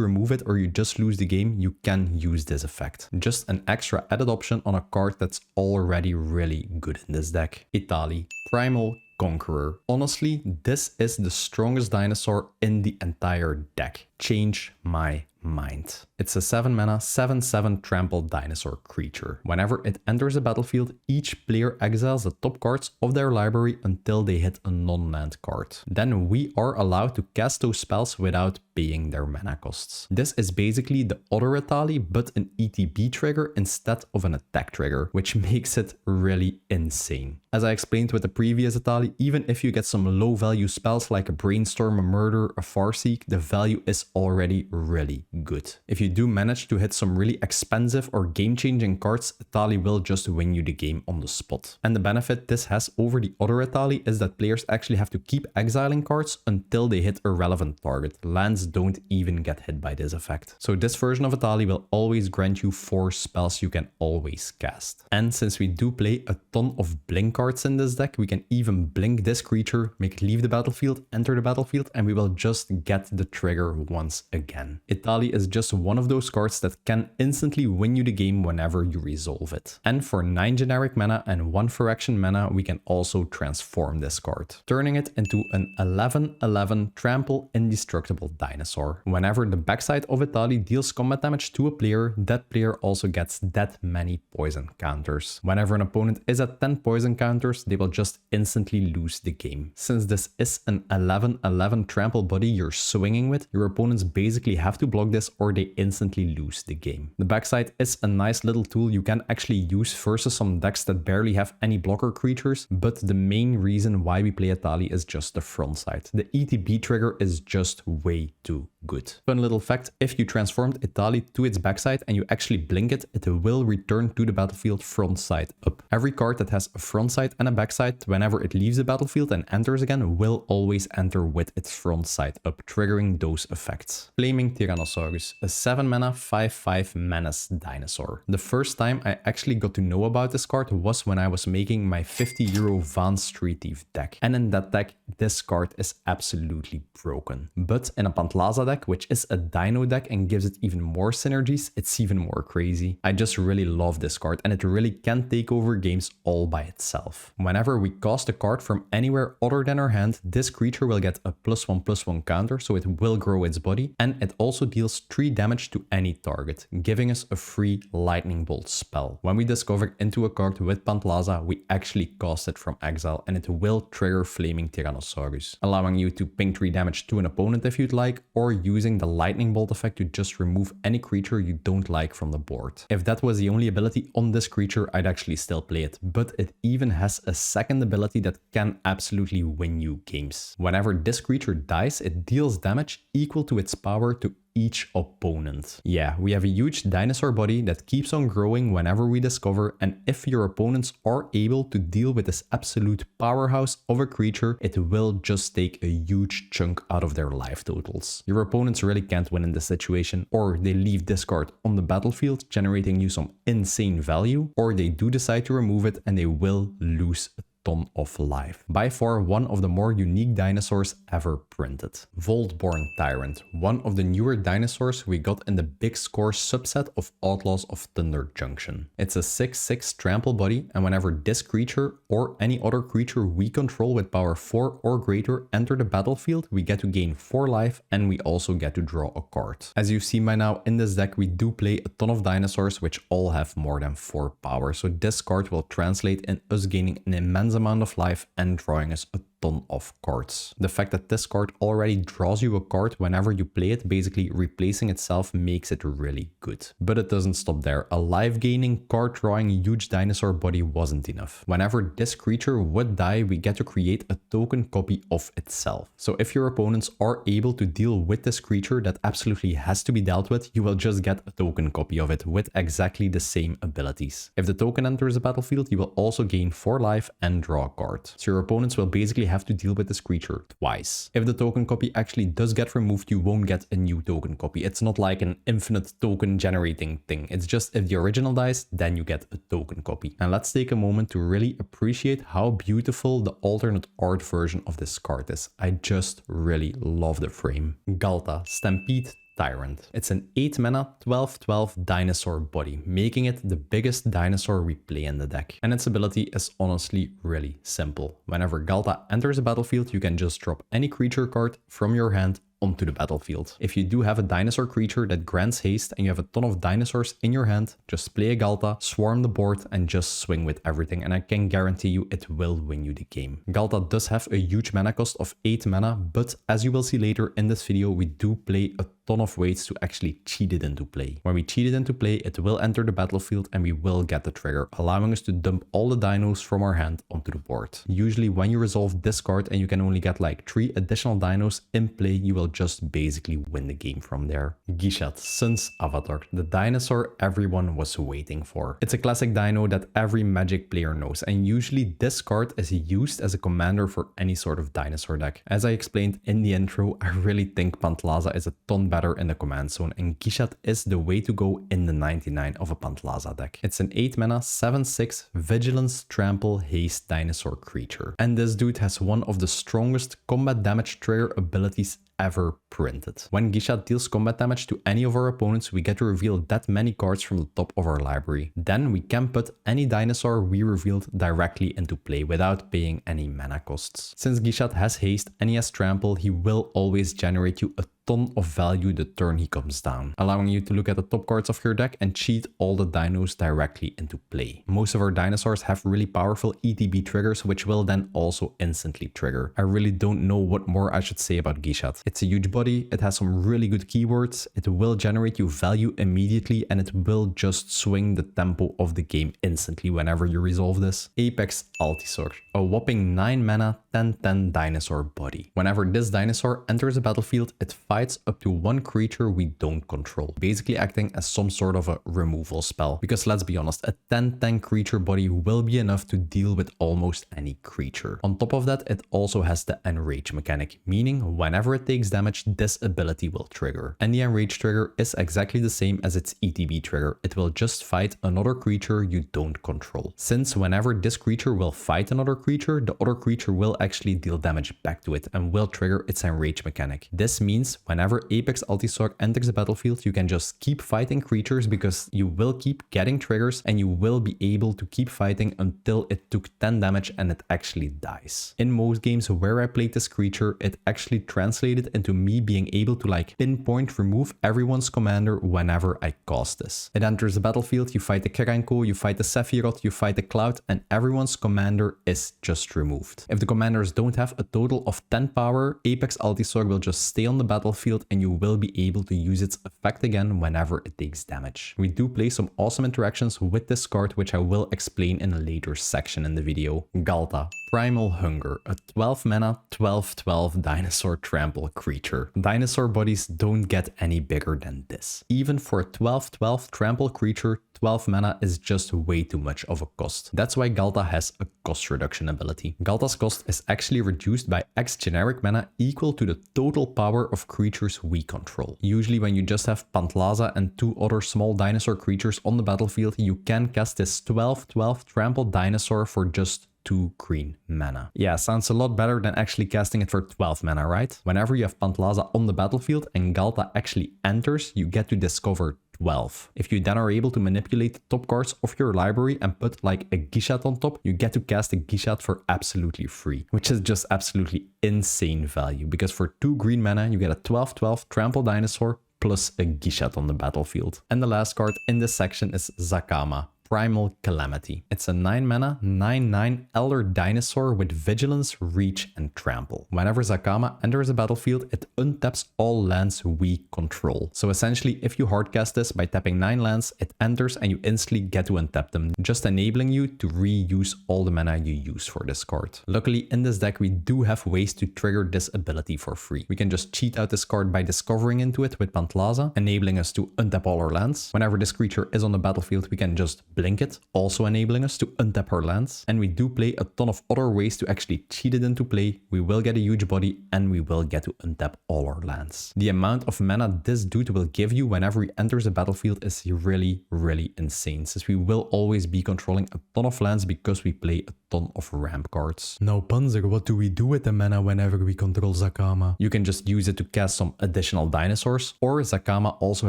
remove it or you just lose the game, you can use this effect. Just an extra added option on a card that's already really good in this deck. Italy, Primal Conqueror. Honestly, this is the strongest dinosaur in the entire deck. Change my mind. It's a 7 mana 7/7 trampled dinosaur creature. Whenever it enters the battlefield, each player exiles the top cards of their library until they hit a non-land card. Then we are allowed to cast those spells without paying their mana costs. This is basically the other Italy, but an ETB trigger instead of an attack trigger, which makes it really insane. As I explained with the previous Italy, even if you get some low value spells like a Brainstorm, a Murder, a Farseek, the value is already really good. If you do manage to hit some really expensive or game-changing cards, Italy will just win you the game on the spot. And the benefit this has over the other Italy is that players actually have to keep exiling cards until they hit a relevant target. Lands don't even get hit by this effect. So this version of Italy will always grant you 4 spells you can always cast. And since we do play a ton of blink cards in this deck, we can even blink this creature, make it leave the battlefield, enter the battlefield, and we will just get the trigger once again. Italy is just one of those cards that can instantly win you the game whenever you resolve it. And for 9 generic mana and 1 for action mana, we can also transform this card, turning it into an 11/11 trample indestructible dinosaur. Whenever the backside of Italy deals combat damage to a player, that player also gets that many poison counters. Whenever an opponent is at 10 poison counters, they will just instantly lose the game. Since this is an 11/11 trample body you're swinging with, your opponent opponents basically have to block this or they instantly lose the game. The backside is a nice little tool you can actually use versus some decks that barely have any blocker creatures, but the main reason why we play Etali is just the front side. The ETB trigger is just way too good. Fun little fact, if you transformed Etali to its backside and you actually blink it, it will return to the battlefield front side up. Every card that has a front side and a backside, whenever it leaves the battlefield and enters again, will always enter with its front side up, triggering those effects. Flaming Tyrannosaurus, a 7 mana 5/5 menace dinosaur. The first time I actually got to know about this card was when I was making my €50 Van Street Thief deck. And in that deck, this card is absolutely broken. But in a Pantlaza deck, which is a dino deck and gives it even more synergies, it's even more crazy. I just really love this card and it really can take over games all by itself. Whenever we cast a card from anywhere other than our hand, this creature will get a +1/+1 counter, so it will grow its body, and it also deals 3 damage to any target, giving us a free lightning bolt spell. When we discover into a card with Pantlaza, we actually cast it from exile and it will trigger Flaming Tyrannosaurus, allowing you to ping 3 damage to an opponent if you'd like, or using the lightning bolt effect to just remove any creature you don't like from the board. If that was the only ability on this creature, I'd actually still play it, but it even has a second ability that can absolutely win you games. Whenever this creature dies, it deals damage equal to its power to each opponent. Yeah, we have a huge dinosaur body that keeps on growing whenever we discover, and if your opponents are able to deal with this absolute powerhouse of a creature, it will just take a huge chunk out of their life totals. Your opponents really can't win in this situation, or they leave this card on the battlefield, generating you some insane value, or they do decide to remove it and they will lose a ton of life. By far one of the more unique dinosaurs ever printed. Vaultborn Tyrant, one of the newer dinosaurs we got in the Big Score subset of Outlaws of Thunder Junction. It's a 6/6 trample body, and whenever this creature or any other creature we control with power 4 or greater enter the battlefield, we get to gain 4 life and we also get to draw a card. As you've seen by now, in this deck we do play a ton of dinosaurs which all have more than 4 power, so this card will translate in us gaining an immense amount of life and drawing us a ton of cards. The fact that this card already draws you a card whenever you play it, basically replacing itself, makes it really good. But it doesn't stop there. A life gaining, card drawing huge dinosaur body wasn't enough. Whenever this creature would die, we get to create a token copy of itself. So if your opponents are able to deal with this creature that absolutely has to be dealt with, you will just get a token copy of it with exactly the same abilities. If the token enters the battlefield, you will also gain 4 life and draw a card. So your opponents will basically have to deal with this creature twice. If the token copy actually does get removed, you won't get a new token copy. It's not like an infinite token generating thing. It's just if the original dies, then you get a token copy. And let's take a moment to really appreciate how beautiful the alternate art version of this card is. I just really love the frame. Galta, Stampede Tyrant. It's an 8 mana 12/12 dinosaur body, making it the biggest dinosaur we play in the deck. And its ability is honestly really simple. Whenever Galta enters the battlefield, you can just drop any creature card from your hand onto the battlefield. If you do have a dinosaur creature that grants haste and you have a ton of dinosaurs in your hand, just play a Galta, swarm the board and just swing with everything, and I can guarantee you it will win you the game. Galta does have a huge mana cost of 8 mana, but as you will see later in this video, we do play a ton of ways to actually cheat it into play. When we cheat it into play, it will enter the battlefield and we will get the trigger, allowing us to dump all the dinos from our hand onto the board. Usually when you resolve this card and you can only get like 3 additional dinos in play, you will just basically win the game from there. Gishath Sun's Avatar, the dinosaur everyone was waiting for. It's a classic dino that every Magic player knows, and usually this card is used as a commander for any sort of dinosaur deck. As I explained in the intro, I really think Pantlaza is a ton better in the command zone, and Gishath is the way to go in the 99 of a Pantlaza deck. It's an 8 mana 7/6 Vigilance Trample Haste dinosaur creature, and this dude has one of the strongest combat damage trigger abilities ever printed. When Gishath deals combat damage to any of our opponents, we get to reveal that many cards from the top of our library. Then we can put any dinosaur we revealed directly into play without paying any mana costs. Since Gishath has haste and he has trample, he will always generate you a ton of value the turn he comes down, allowing you to look at the top cards of your deck and cheat all the dinos directly into play. Most of our dinosaurs have really powerful ETB triggers, which will then also instantly trigger. I really don't know what more I should say about Gishath. It's a huge body, it has some really good keywords, it will generate you value immediately, and it will just swing the tempo of the game instantly whenever you resolve this. Apex Altisaur, a whopping 9 mana 10/10 dinosaur body. Whenever this dinosaur enters a battlefield, it fights up to one creature we don't control, basically acting as some sort of a removal spell. Because let's be honest, a 10/10 creature body will be enough to deal with almost any creature. On top of that, it also has the enrage mechanic, meaning whenever it takes damage, this ability will trigger. And the enrage trigger is exactly the same as its ETB trigger. It will just fight another creature you don't control. Since whenever this creature will fight another creature, the other creature will actually deal damage back to it and will trigger its enrage mechanic. This means whenever Apex Altisaur enters the battlefield, you can just keep fighting creatures because you will keep getting triggers and you will be able to keep fighting until it took 10 damage and it actually dies. In most games where I played this creature, it actually translated into me being able to like pinpoint remove everyone's commander whenever I cast this. It enters the battlefield, you fight the Kerenko, you fight the Sephiroth, you fight the Cloud, and everyone's commander is just removed. If the commanders don't have a total of 10 power, Apex Altisaur will just stay on the battlefield and you will be able to use its effect again whenever it takes damage. We do play some awesome interactions with this card, which I will explain in a later section in the video. Galta, Primal Hunger, a 12 mana 12/12 dinosaur trample creature. Dinosaur bodies don't get any bigger than this. Even for a 12/12 trample creature, 12 mana is just way too much of a cost. That's why Galta has a cost reduction ability. Galta's cost is actually reduced by X generic mana equal to the total power of creatures we control. Usually when you just have Pantlaza and 2 other small dinosaur creatures on the battlefield, you can cast this 12/12 trample dinosaur for just 2 green mana. Yeah, sounds a lot better than actually casting it for 12 mana, right? Whenever you have Pantlaza on the battlefield and Galta actually enters, you get to discover 12. If you then are able to manipulate the top cards of your library and put like a Gishath on top, you get to cast a Gishath for absolutely free, which is just absolutely insane value, because for 2 green mana, you get a 12/12 trample dinosaur plus a Gishath on the battlefield. And the last card in this section is Zakama, Primal Calamity. It's a 9 mana 9/9 Elder Dinosaur with Vigilance, Reach, and Trample. Whenever Zakama enters a battlefield, it untaps all lands we control. So essentially, if you hardcast this by tapping 9 lands, it enters and you instantly get to untap them, just enabling you to reuse all the mana you use for this card. Luckily, in this deck, we do have ways to trigger this ability for free. We can just cheat out this card by discovering into it with Pantlaza, enabling us to untap all our lands. Whenever this creature is on the battlefield, we can just blink it, also enabling us to untap our lands. And we do play a ton of other ways to actually cheat it into play. We will get a huge body and we will get to untap all our lands. The amount of mana this dude will give you whenever he enters a battlefield is really, really insane, since we will always be controlling a ton of lands because we play a ton of ramp cards. Now Panzer, what do we do with the mana whenever we control Zakama? You can just use it to cast some additional dinosaurs, or Zakama also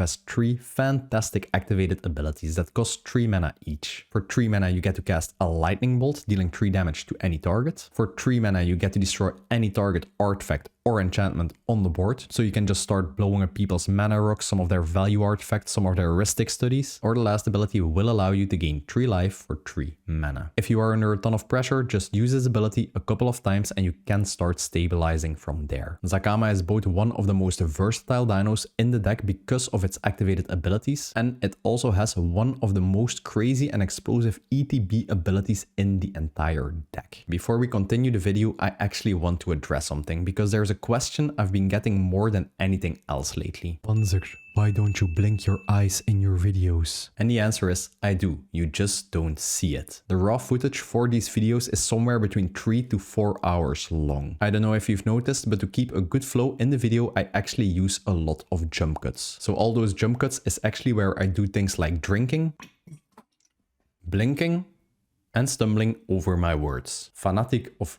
has 3 fantastic activated abilities that cost 3 mana each. For 3 mana you get to cast a lightning bolt, dealing 3 damage to any target. For 3 mana you get to destroy any target artifact or enchantment on the board, so you can just start blowing up people's mana rocks, some of their value artifacts, some of their heuristic studies. Or the last ability will allow you to gain 3 life for 3 mana. If you are under a ton of pressure, just use this ability a couple of times and you can start stabilizing from there. Zakama is both one of the most versatile dinos in the deck because of its activated abilities, and it also has one of the most crazy and explosive ETB abilities in the entire deck. Before we continue the video, I actually want to address something, because there's a question I've been getting more than anything else lately. Panzer, why don't you blink your eyes in your videos? And the answer is, I do. You just don't see it. The raw footage for these videos is somewhere between 3 to 4 hours long. I don't know if you've noticed, but to keep a good flow in the video, I actually use a lot of jump cuts. So all those jump cuts is actually where I do things like drinking, blinking, and stumbling over my words. Fanatic of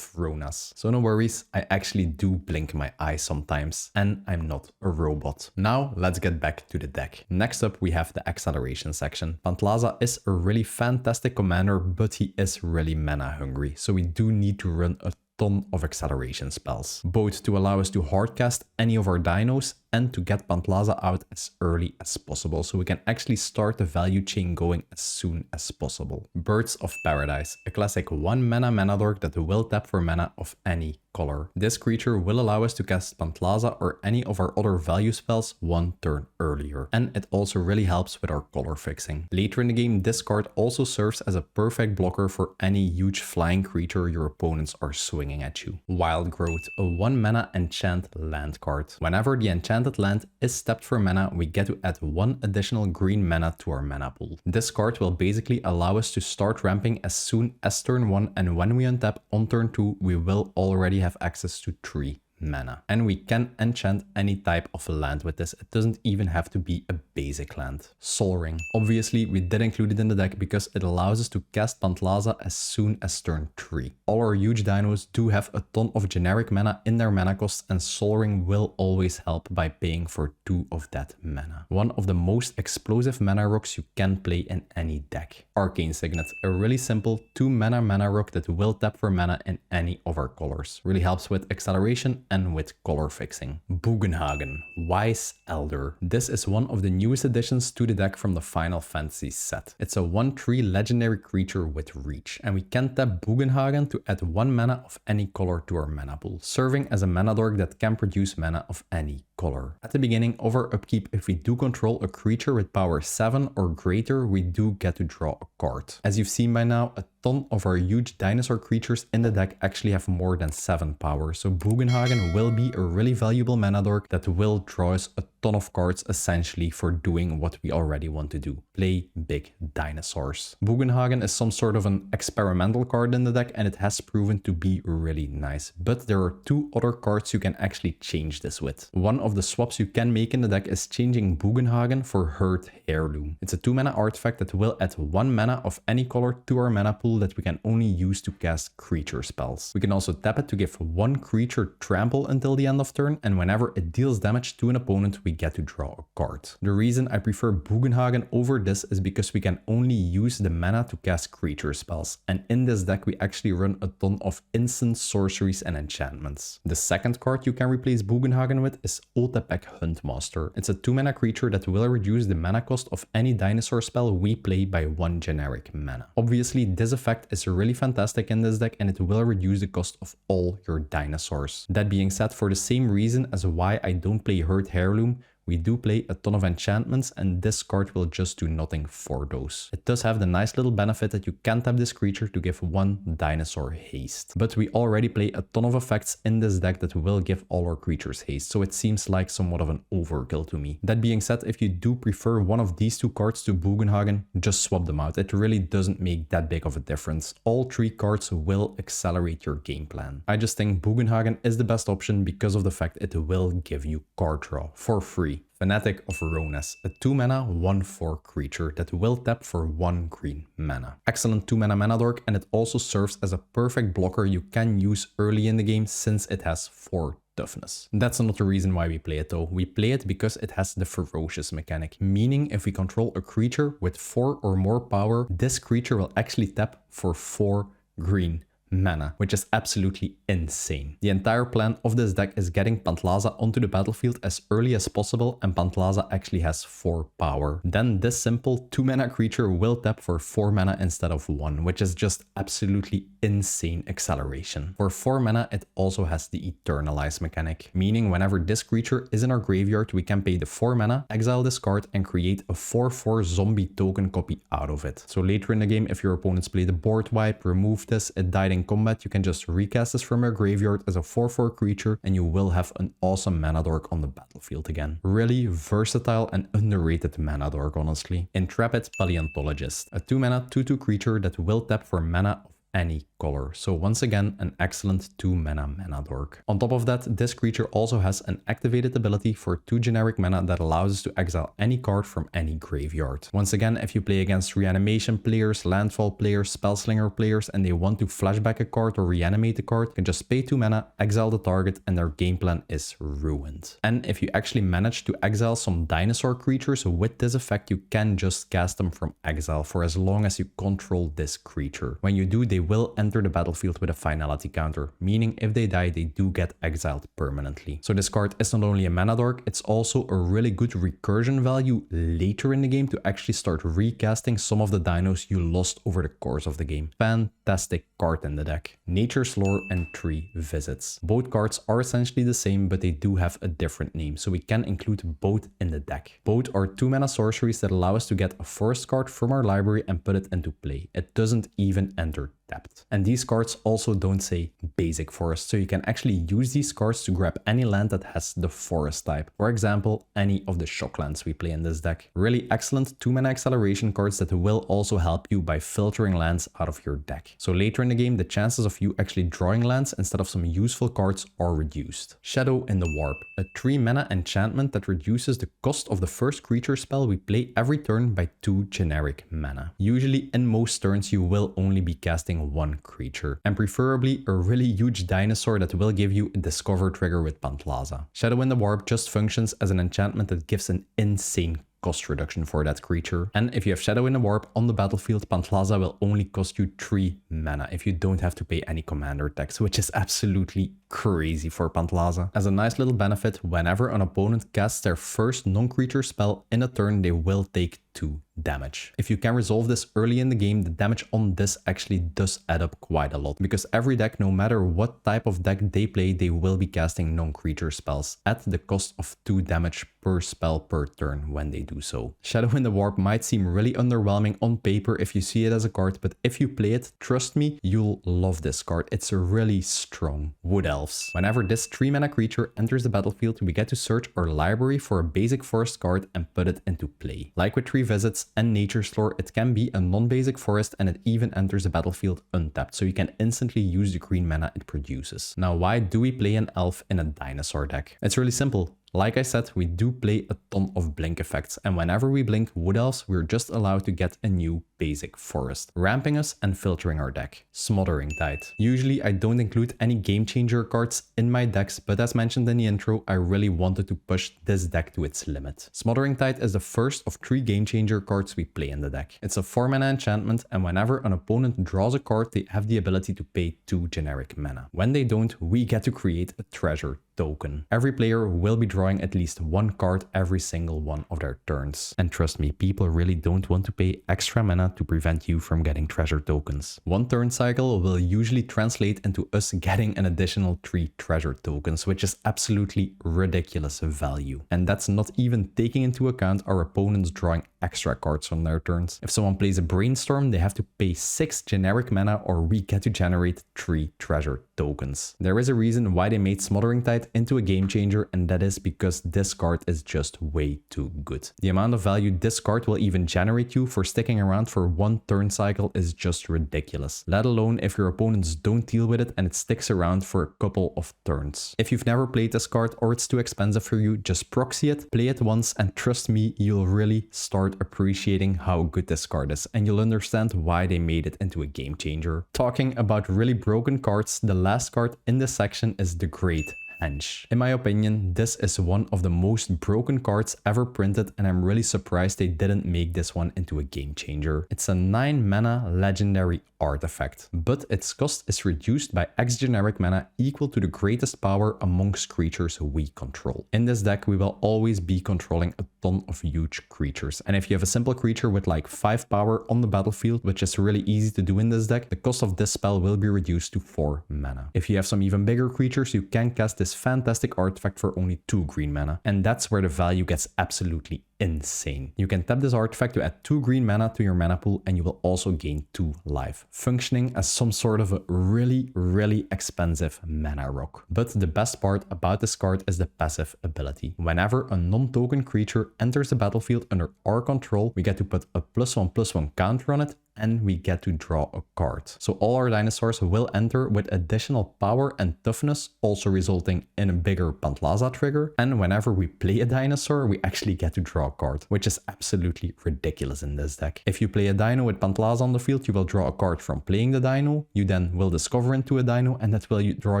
Ronas. So no worries, I actually do blink my eyes sometimes, and I'm not a robot. Now let's get back to the deck. Next up we have the acceleration section. Pantlaza is a really fantastic commander, but he is really mana hungry, so we do need to run a ton of acceleration spells, both to allow us to hardcast any of our dinos and to get Pantlaza out as early as possible, so we can actually start the value chain going as soon as possible. Birds of Paradise, a classic 1 mana dork that will tap for mana of any color. This creature will allow us to cast Pantlaza or any of our other value spells 1 turn earlier, and it also really helps with our color fixing. Later in the game, this card also serves as a perfect blocker for any huge flying creature your opponents are swinging at you. Wild Growth, a 1 mana enchant land card. Whenever the enchanted land is tapped for mana, we get to add 1 additional green mana to our mana pool. This card will basically allow us to start ramping as soon as turn 1, and when we untap on turn 2, we will already have access to 3 mana. And we can enchant any type of land with this. It doesn't even have to be a basic land. Sol Ring. Obviously, we did include it in the deck because it allows us to cast Pantlaza as soon as turn 3. All our huge dinos do have a ton of generic mana in their mana cost, and Sol Ring will always help by paying for 2 of that mana. One of the most explosive mana rocks you can play in any deck. Arcane Signet, a really simple 2 mana rock that will tap for mana in any of our colors. Really helps with acceleration and with color fixing. Bugenhagen, Wise Elder. This is one of the newest additions to the deck from the Final Fantasy set. It's a 1/3 legendary creature with reach, and we can tap Bugenhagen to add 1 mana of any color to our mana pool, serving as a mana dork that can produce mana of any color. At the beginning of our upkeep, if we do control a creature with power 7 or greater, we do get to draw a card. As you've seen by now, a ton of our huge dinosaur creatures in the deck actually have more than 7 power, so Bugenhagen will be a really valuable mana dork that will draw us a ton of cards essentially for doing what we already want to do. Play big dinosaurs. Bugenhagen is some sort of an experimental card in the deck, and it has proven to be really nice. But there are 2 other cards you can actually change this with. One of the swaps you can make in the deck is changing Bugenhagen for Herd Heirloom. It's a 2 mana artifact that will add 1 mana of any color to our mana pool that we can only use to cast creature spells. We can also tap it to give 1 creature trample until the end of turn, and whenever it deals damage to an opponent, we get to draw a card. The reason I prefer Bugenhagen over this is because we can only use the mana to cast creature spells, and in this deck we actually run a ton of instant sorceries and enchantments. The second card you can replace Bugenhagen with is Otepec Huntmaster. It's a 2 mana creature that will reduce the mana cost of any dinosaur spell we play by 1 generic mana. Obviously, this effect is really fantastic in this deck, and it will reduce the cost of all your dinosaurs. That being said, for the same reason as why I don't play Herd Heirloom, we do play a ton of enchantments, and this card will just do nothing for those. It does have the nice little benefit that you can tap this creature to give 1 dinosaur haste. But we already play a ton of effects in this deck that will give all our creatures haste, so it seems like somewhat of an overkill to me. That being said, if you do prefer one of these 2 cards to Bugenhagen, just swap them out. It really doesn't make that big of a difference. All 3 cards will accelerate your game plan. I just think Bugenhagen is the best option because of the fact it will give you card draw for free. Fanatic of Ronas, a 2 mana 1/4 creature that will tap for 1 green mana. Excellent 2 mana dork, and it also serves as a perfect blocker you can use early in the game since it has 4 toughness. That's not the reason why we play it though. We play it because it has the ferocious mechanic, meaning if we control a creature with 4 or more power, this creature will actually tap for 4 green mana, which is absolutely insane. The entire plan of this deck is getting Pantlaza onto the battlefield as early as possible, and Pantlaza actually has 4 power. Then this simple 2 mana creature will tap for 4 mana instead of 1, which is just absolutely insane acceleration. For 4 mana, it also has the Eternalize mechanic, meaning whenever this creature is in our graveyard, we can pay the 4 mana, exile this card, and create a 4/4 zombie token copy out of it. So later in the game, if your opponents play the board wipe, remove this, it died in combat, you can just recast this from your graveyard as a 4/4 creature, and you will have an awesome mana dork on the battlefield again. Really versatile and underrated mana dork, honestly. Intrepid Paleontologist, a 2 mana 2/2 creature that will tap for mana of any color. So once again, an excellent 2 mana dork. On top of that, this creature also has an activated ability for 2 generic mana that allows us to exile any card from any graveyard. Once again, if you play against reanimation players, landfall players, spellslinger players, and they want to flashback a card or reanimate a card, you can just pay 2 mana, exile the target, and their game plan is ruined. And if you actually manage to exile some dinosaur creatures with this effect, you can just cast them from exile for as long as you control this creature. When you do, they will end enter the battlefield with a finality counter, meaning if they die, they do get exiled permanently. So this card is not only a mana dork, it's also a really good recursion value later in the game to actually start recasting some of the dinos you lost over the course of the game. Fantastic card in the deck. Nature's Lore and 3 Visits. Both cards are essentially the same, but they do have a different name, so we can include both in the deck. Both are 2 mana sorceries that allow us to get a forest card from our library and put it into play. It doesn't even enter depth. And these cards also don't say basic forest, so you can actually use these cards to grab any land that has the forest type. For example, any of the shock lands we play in this deck. Really excellent 2 mana acceleration cards that will also help you by filtering lands out of your deck. So later in the game, the chances of you actually drawing lands instead of some useful cards are reduced. Shadow in the Warp, a 3 mana enchantment that reduces the cost of the first creature spell we play every turn by 2 generic mana. Usually in most turns you will only be casting 1 creature, and preferably a really huge dinosaur that will give you a discover trigger with Pantlaza. Shadow in the Warp just functions as an enchantment that gives an insane cost reduction for that creature. And if you have Shadow in the Warp on the battlefield, Pantlaza will only cost you 3 mana if you don't have to pay any commander tax, which is absolutely crazy for Pantlaza. As a nice little benefit, whenever an opponent casts their first non-creature spell in a turn, they will take 2 damage. If you can resolve this early in the game, the damage on this actually does add up quite a lot, because every deck, no matter what type of deck they play, they will be casting non-creature spells at the cost of 2 damage per spell per turn when they do so. Shadow in the Warp might seem really underwhelming on paper if you see it as a card, but if you play it, trust me, you'll love this card. It's really strong. Wood Elves. Whenever this 3 mana creature enters the battlefield, we get to search our library for a basic forest card and put it into play. Like with 3 Visits and Nature's Lore, it can be a non-basic forest and it even enters the battlefield untapped, so you can instantly use the green mana it produces. Now, why do we play an elf in a dinosaur deck? It's really simple. Like I said, we do play a ton of blink effects, and whenever we blink Wood Elves, we're just allowed to get a new basic forest, ramping us and filtering our deck. Smothering Tide. Usually I don't include any game changer cards in my decks, but as mentioned in the intro, I really wanted to push this deck to its limit. Smothering Tide is the first of 3 game changer cards we play in the deck. It's a 4 mana enchantment, and whenever an opponent draws a card, they have the ability to pay 2 generic mana. When they don't, we get to create a treasure token. Every player will be drawing at least 1 card every single one of their turns. And trust me, people really don't want to pay extra mana to prevent you from getting treasure tokens. 1 turn cycle will usually translate into us getting an additional 3 treasure tokens, which is absolutely ridiculous value. And that's not even taking into account our opponents drawing extra cards on their turns. If someone plays a Brainstorm, they have to pay 6 generic mana, or we get to generate 3 treasure tokens. There is a reason why they made Smothering Tide into a game changer, and that is because this card is just way too good. The amount of value this card will even generate you for sticking around for 1 turn cycle is just ridiculous, let alone if your opponents don't deal with it and it sticks around for a couple of turns. If you've never played this card or it's too expensive for you, just proxy it, play it once, and trust me, you'll really start appreciating how good this card is, and you'll understand why they made it into a game changer. Talking about really broken cards, the last card in this section is the Great Henge. In my opinion, this is one of the most broken cards ever printed, and I'm really surprised they didn't make this one into a game changer. It's a 9 mana legendary artifact, but its cost is reduced by X generic mana equal to the greatest power amongst creatures we control. In this deck, we will always be controlling a ton of huge creatures, and if you have a simple creature with like 5 power on the battlefield, which is really easy to do in this deck, the cost of this spell will be reduced to 4 mana. If you have some even bigger creatures, you can cast this fantastic artifact for only 2 green mana, and that's where the value gets absolutely insane. You can tap this artifact to add 2 green mana to your mana pool, and you will also gain 2 life, functioning as some sort of a really expensive mana rock. But the best part about this card is the passive ability. Whenever a non-token creature enters the battlefield under our control, we get to put a +1/+1 counter on it, and we get to draw a card. So all our dinosaurs will enter with additional power and toughness, also resulting in a bigger Pantlaza trigger. And whenever we play a dinosaur, we actually get to draw a card, which is absolutely ridiculous in this deck. If you play a dino with Pantlaza on the field, you will draw a card from playing the dino. You then will discover into a dino, and that will draw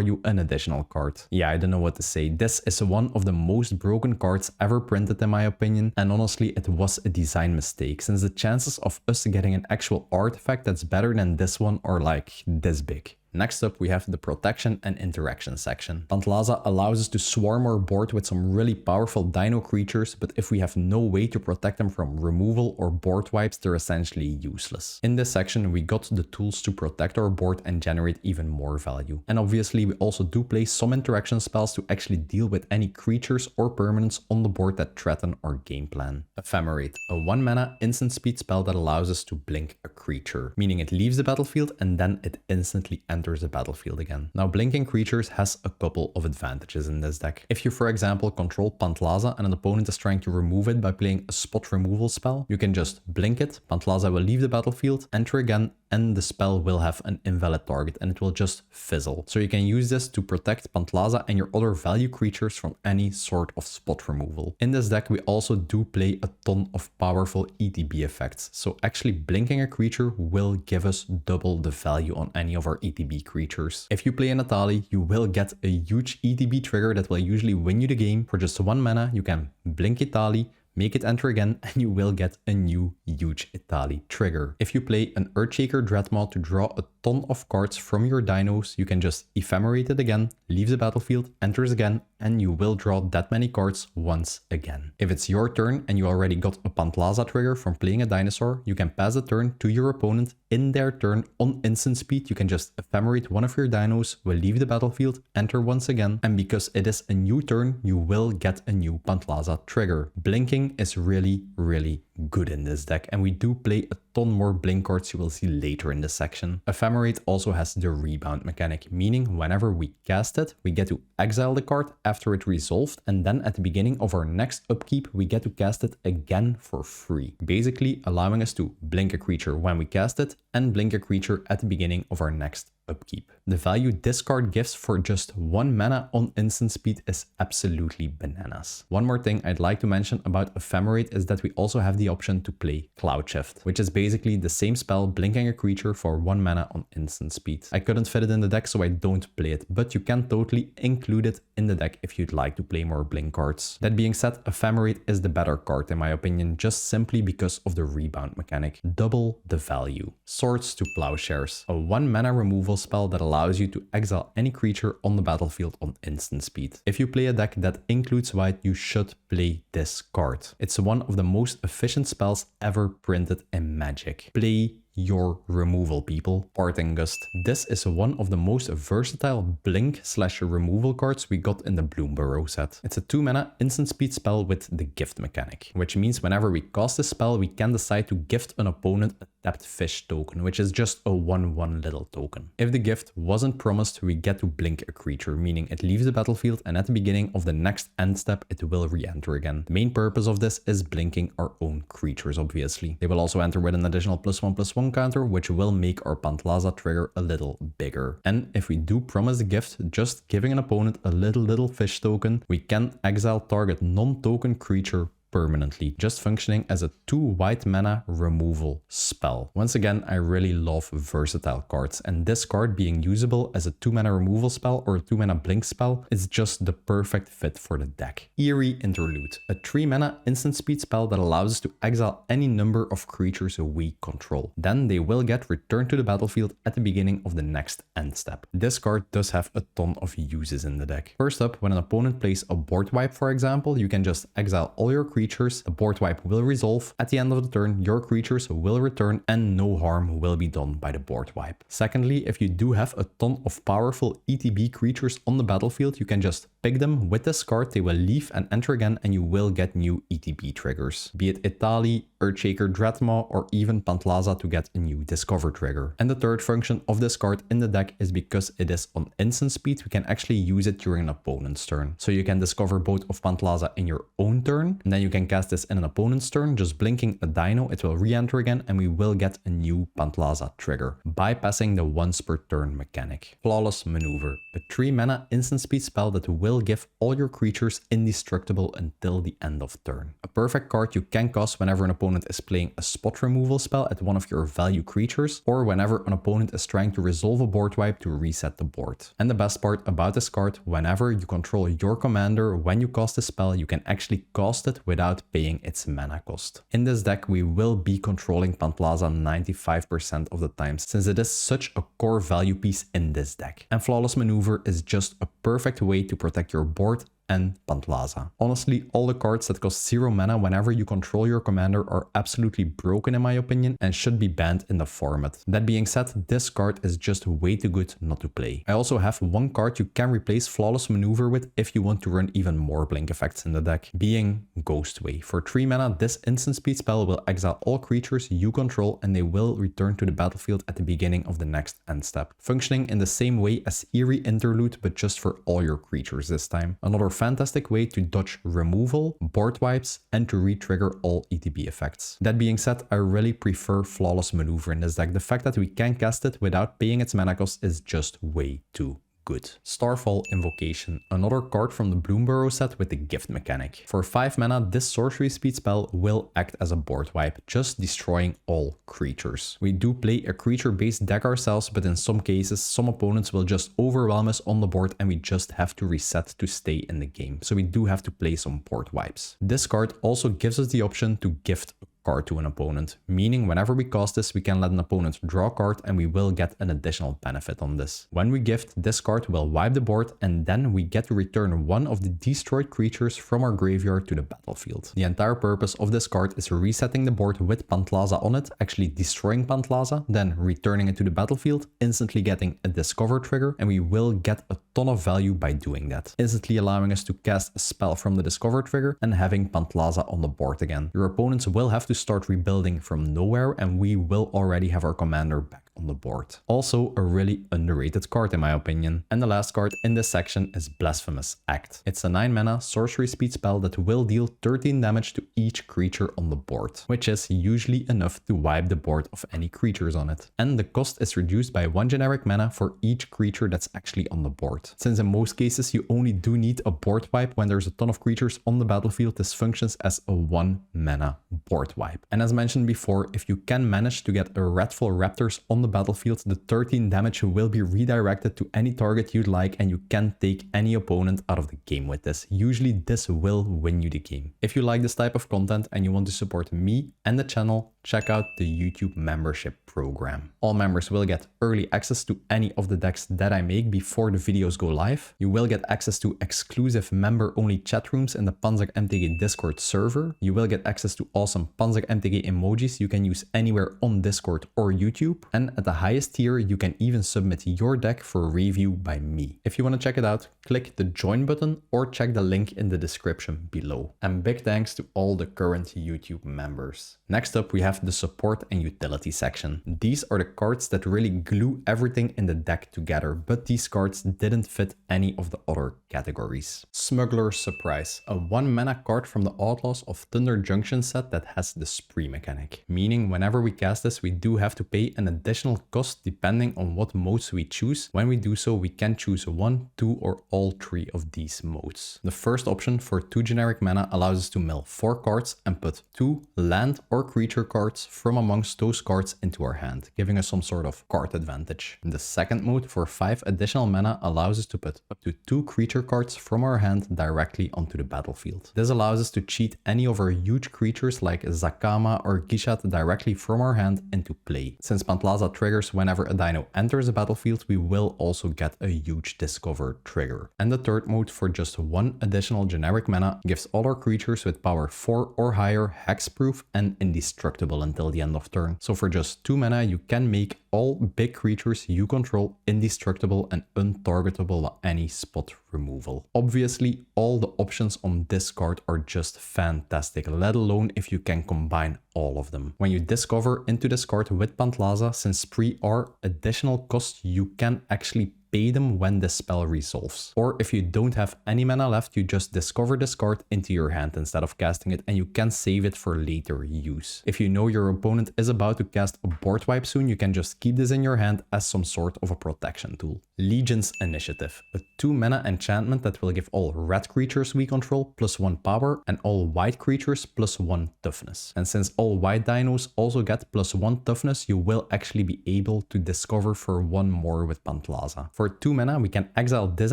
you an additional card. Yeah, I don't know what to say. This is one of the most broken cards ever printed in my opinion, and honestly, it was a design mistake, since the chances of us getting an actual artifact that's better than this one or like this big. Next up, we have the protection and interaction section. Pantlaza allows us to swarm our board with some really powerful dino creatures, but if we have no way to protect them from removal or board wipes, they're essentially useless. In this section, we got the tools to protect our board and generate even more value. And obviously, we also do play some interaction spells to actually deal with any creatures or permanents on the board that threaten our game plan. Ephemerate, a 1 mana instant speed spell that allows us to blink a creature, meaning it leaves the battlefield and then it instantly enters the battlefield again. Now, blinking creatures has a couple of advantages in this deck. If you, for example, control Pantlaza and an opponent is trying to remove it by playing a spot removal spell, you can just blink it, Pantlaza will leave the battlefield, enter again, and the spell will have an invalid target and it will just fizzle. So you can use this to protect Pantlaza and your other value creatures from any sort of spot removal. In this deck, we also do play a ton of powerful ETB effects. So actually blinking a creature will give us double the value on any of our ETB creatures. If you play an Atali, you will get a huge ETB trigger that will usually win you the game. For just 1 mana, you can blink Atali, make it enter again, and you will get a new huge Atali trigger. If you play an Earthshaker Dreadmaw to draw a ton of cards from your dinos, you can just ephemerate it again, leave the battlefield, enters again, and you will draw that many cards once again. If it's your turn and you already got a Pantlaza trigger from playing a dinosaur, you can pass the turn to your opponent in their turn on instant speed. You can just ephemerate one of your dinos, will leave the battlefield, enter once again, and because it is a new turn, you will get a new Pantlaza trigger. Blinking is really, really good in this deck, and we do play a ton more blink cards you will see later in this section. Ephemerate also has the rebound mechanic, meaning whenever we cast it, we get to exile the card after it resolved, and then at the beginning of our next upkeep, we get to cast it again for free, basically allowing us to blink a creature when we cast it and blink a creature at the beginning of our next upkeep. The value this card gives for just 1 mana on instant speed is absolutely bananas. One more thing I'd like to mention about Ephemerate is that we also have the option to play Cloud Shift, which is basically the same spell blinking a creature for 1 mana on instant speed. I couldn't fit it in the deck, so I don't play it, but you can totally include it in the deck if you'd like to play more blink cards. That being said, Ephemerate is the better card in my opinion, just simply because of the rebound mechanic. Double the value. Swords to Plowshares, a 1 mana removal spell that allows you to exile any creature on the battlefield on instant speed. If you play a deck that includes white, you should play this card. It's one of the most efficient spells ever printed in Magic. Play your removal, people. Parting Gust. This is one of the most versatile blink/removal cards we got in the Bloomburrow set. It's a 2 mana instant speed spell with the gift mechanic, which means whenever we cast this spell, we can decide to gift an opponent a tapped fish token, which is just a 1/1 little token. If the gift wasn't promised, we get to blink a creature, meaning it leaves the battlefield and at the beginning of the next end step, it will re-enter again. The main purpose of this is blinking our own creatures, obviously. They will also enter with an additional +1/+1 counter, which will make our Pantlaza trigger a little bigger. And if we do promise the gift, just giving an opponent a little fish token, we can exile target non-token creature permanently, just functioning as a 2 white mana removal spell. Once again, I really love versatile cards, and this card being usable as a 2 mana removal spell or a 2 mana blink spell is just the perfect fit for the deck. Eerie Interlude, a 3 mana instant speed spell that allows us to exile any number of creatures we control. Then they will get returned to the battlefield at the beginning of the next end step. This card does have a ton of uses in the deck. First up, when an opponent plays a board wipe, for example, you can just exile all your creatures, the board wipe will resolve. At the end of the turn, your creatures will return and no harm will be done by the board wipe. Secondly, if you do have a ton of powerful ETB creatures on the battlefield, you can just pick them with this card, they will leave and enter again, and you will get new ETB triggers. Be it Atali, Earthshaker Dreadmaw, or even Pantlaza to get a new Discover trigger. And the third function of this card in the deck is because it is on instant speed, we can actually use it during an opponent's turn. So you can discover both of Pantlaza in your own turn, and then you can cast this in an opponent's turn, just blinking a dino, it will re-enter again, and we will get a new Pantlaza trigger, bypassing the once per turn mechanic. Flawless Maneuver, a 3 mana instant speed spell that will give all your creatures indestructible until the end of turn. A perfect card you can cast whenever an opponent opponent is playing a spot removal spell at one of your value creatures, or whenever an opponent is trying to resolve a board wipe to reset the board. And the best part about this card, whenever you control your commander, when you cast a spell, you can actually cast it without paying its mana cost. In this deck, we will be controlling Pantlaza 95% of the time, since it is such a core value piece in this deck. And Flawless Maneuver is just a perfect way to protect your board and Pantlaza. Honestly, all the cards that cost 0 mana whenever you control your commander are absolutely broken in my opinion and should be banned in the format. That being said, this card is just way too good not to play. I also have one card you can replace Flawless Maneuver with if you want to run even more blink effects in the deck, being Ghostway. For 3 mana, this instant speed spell will exile all creatures you control and they will return to the battlefield at the beginning of the next end step, functioning in the same way as Eerie Interlude but just for all your creatures this time. Another fantastic way to dodge removal, board wipes, and to re-trigger all ETB effects. That being said, I really prefer Flawless Maneuver in this deck. The fact that we can cast it without paying its mana cost is just way too good. Starfall Invocation, another card from the Bloomburrow set with the gift mechanic. For 5 mana, this sorcery speed spell will act as a board wipe, just destroying all creatures. We do play a creature-based deck ourselves, but in some cases, some opponents will just overwhelm us on the board and we just have to reset to stay in the game. So we do have to play some board wipes. This card also gives us the option to gift a card to an opponent, meaning whenever we cast this, we can let an opponent draw a card and we will get an additional benefit on this. When we gift, this card will wipe the board and then we get to return one of the destroyed creatures from our graveyard to the battlefield. The entire purpose of this card is resetting the board with Pantlaza on it, actually destroying Pantlaza, then returning it to the battlefield, instantly getting a discover trigger, and we will get a ton of value by doing that, instantly allowing us to cast a spell from the discover trigger and having Pantlaza on the board again. Your opponents will have to start rebuilding from nowhere and we will already have our commander back on the board. Also a really underrated card in my opinion. And the last card in this section is Blasphemous Act. It's a 9 mana sorcery speed spell that will deal 13 damage to each creature on the board, which is usually enough to wipe the board of any creatures on it. And the cost is reduced by 1 generic mana for each creature that's actually on the board. Since in most cases you only do need a board wipe when there's a ton of creatures on the battlefield, this functions as a 1 mana board wipe. And as mentioned before, if you can manage to get a Wrathful Raptors on the battlefield, the 13 damage will be redirected to any target you'd like and you can take any opponent out of the game with this. Usually this will win you the game. If you like this type of content and you want to support me and the channel, check out the YouTube membership program. All members will get early access to any of the decks that I make before the videos go live. You will get access to exclusive member-only chat rooms in the Panzer MTG Discord server. You will get access to awesome Panzer MTG emojis you can use anywhere on Discord or YouTube. And at the highest tier, you can even submit your deck for review by me. If you want to check it out, click the join button or check the link in the description below. And big thanks to all the current YouTube members. Next up, we have the support and utility section. These are the cards that really glue everything in the deck together, but these cards didn't fit any of the other categories. Smuggler's Surprise, a 1 mana card from the Outlaws of Thunder Junction set that has the spree mechanic, meaning whenever we cast this, we do have to pay an additional cost depending on what modes we choose. When we do so, we can choose 1, 2, or all 3 of these modes. The first option for 2 generic mana allows us to mill 4 cards and put 2 land or creature cards from amongst those cards into our hand, giving us some sort of card advantage. The second mode for 5 additional mana allows us to put up to 2 creature cards from our hand directly onto the battlefield. This allows us to cheat any of our huge creatures like Zakama or Gishath directly from our hand into play. Since Pantlaza triggers whenever a dino enters the battlefield, we will also get a huge discover trigger. And the third mode for just 1 additional generic mana gives all our creatures with power 4 or higher hexproof and indestructible until the end of turn. So for just 2 mana, you can make all big creatures you control indestructible and untargetable at any spot removal. Obviously, all the options on this card are just fantastic, let alone if you can combine all of them. When you discover into this card with Pantlaza, since spree are additional costs, you can actually pay them when this spell resolves. Or if you don't have any mana left, you just discover this card into your hand instead of casting it, and you can save it for later use. If you know your opponent is about to cast a board wipe soon, you can just keep this in your hand as some sort of a protection tool. Legion's Initiative, a 2 mana enchantment that will give all red creatures we control +1 power and all white creatures +1 toughness. And since all white dinos also get +1 toughness, you will actually be able to discover for 1 more with Pantlaza. For 2 mana, we can exile this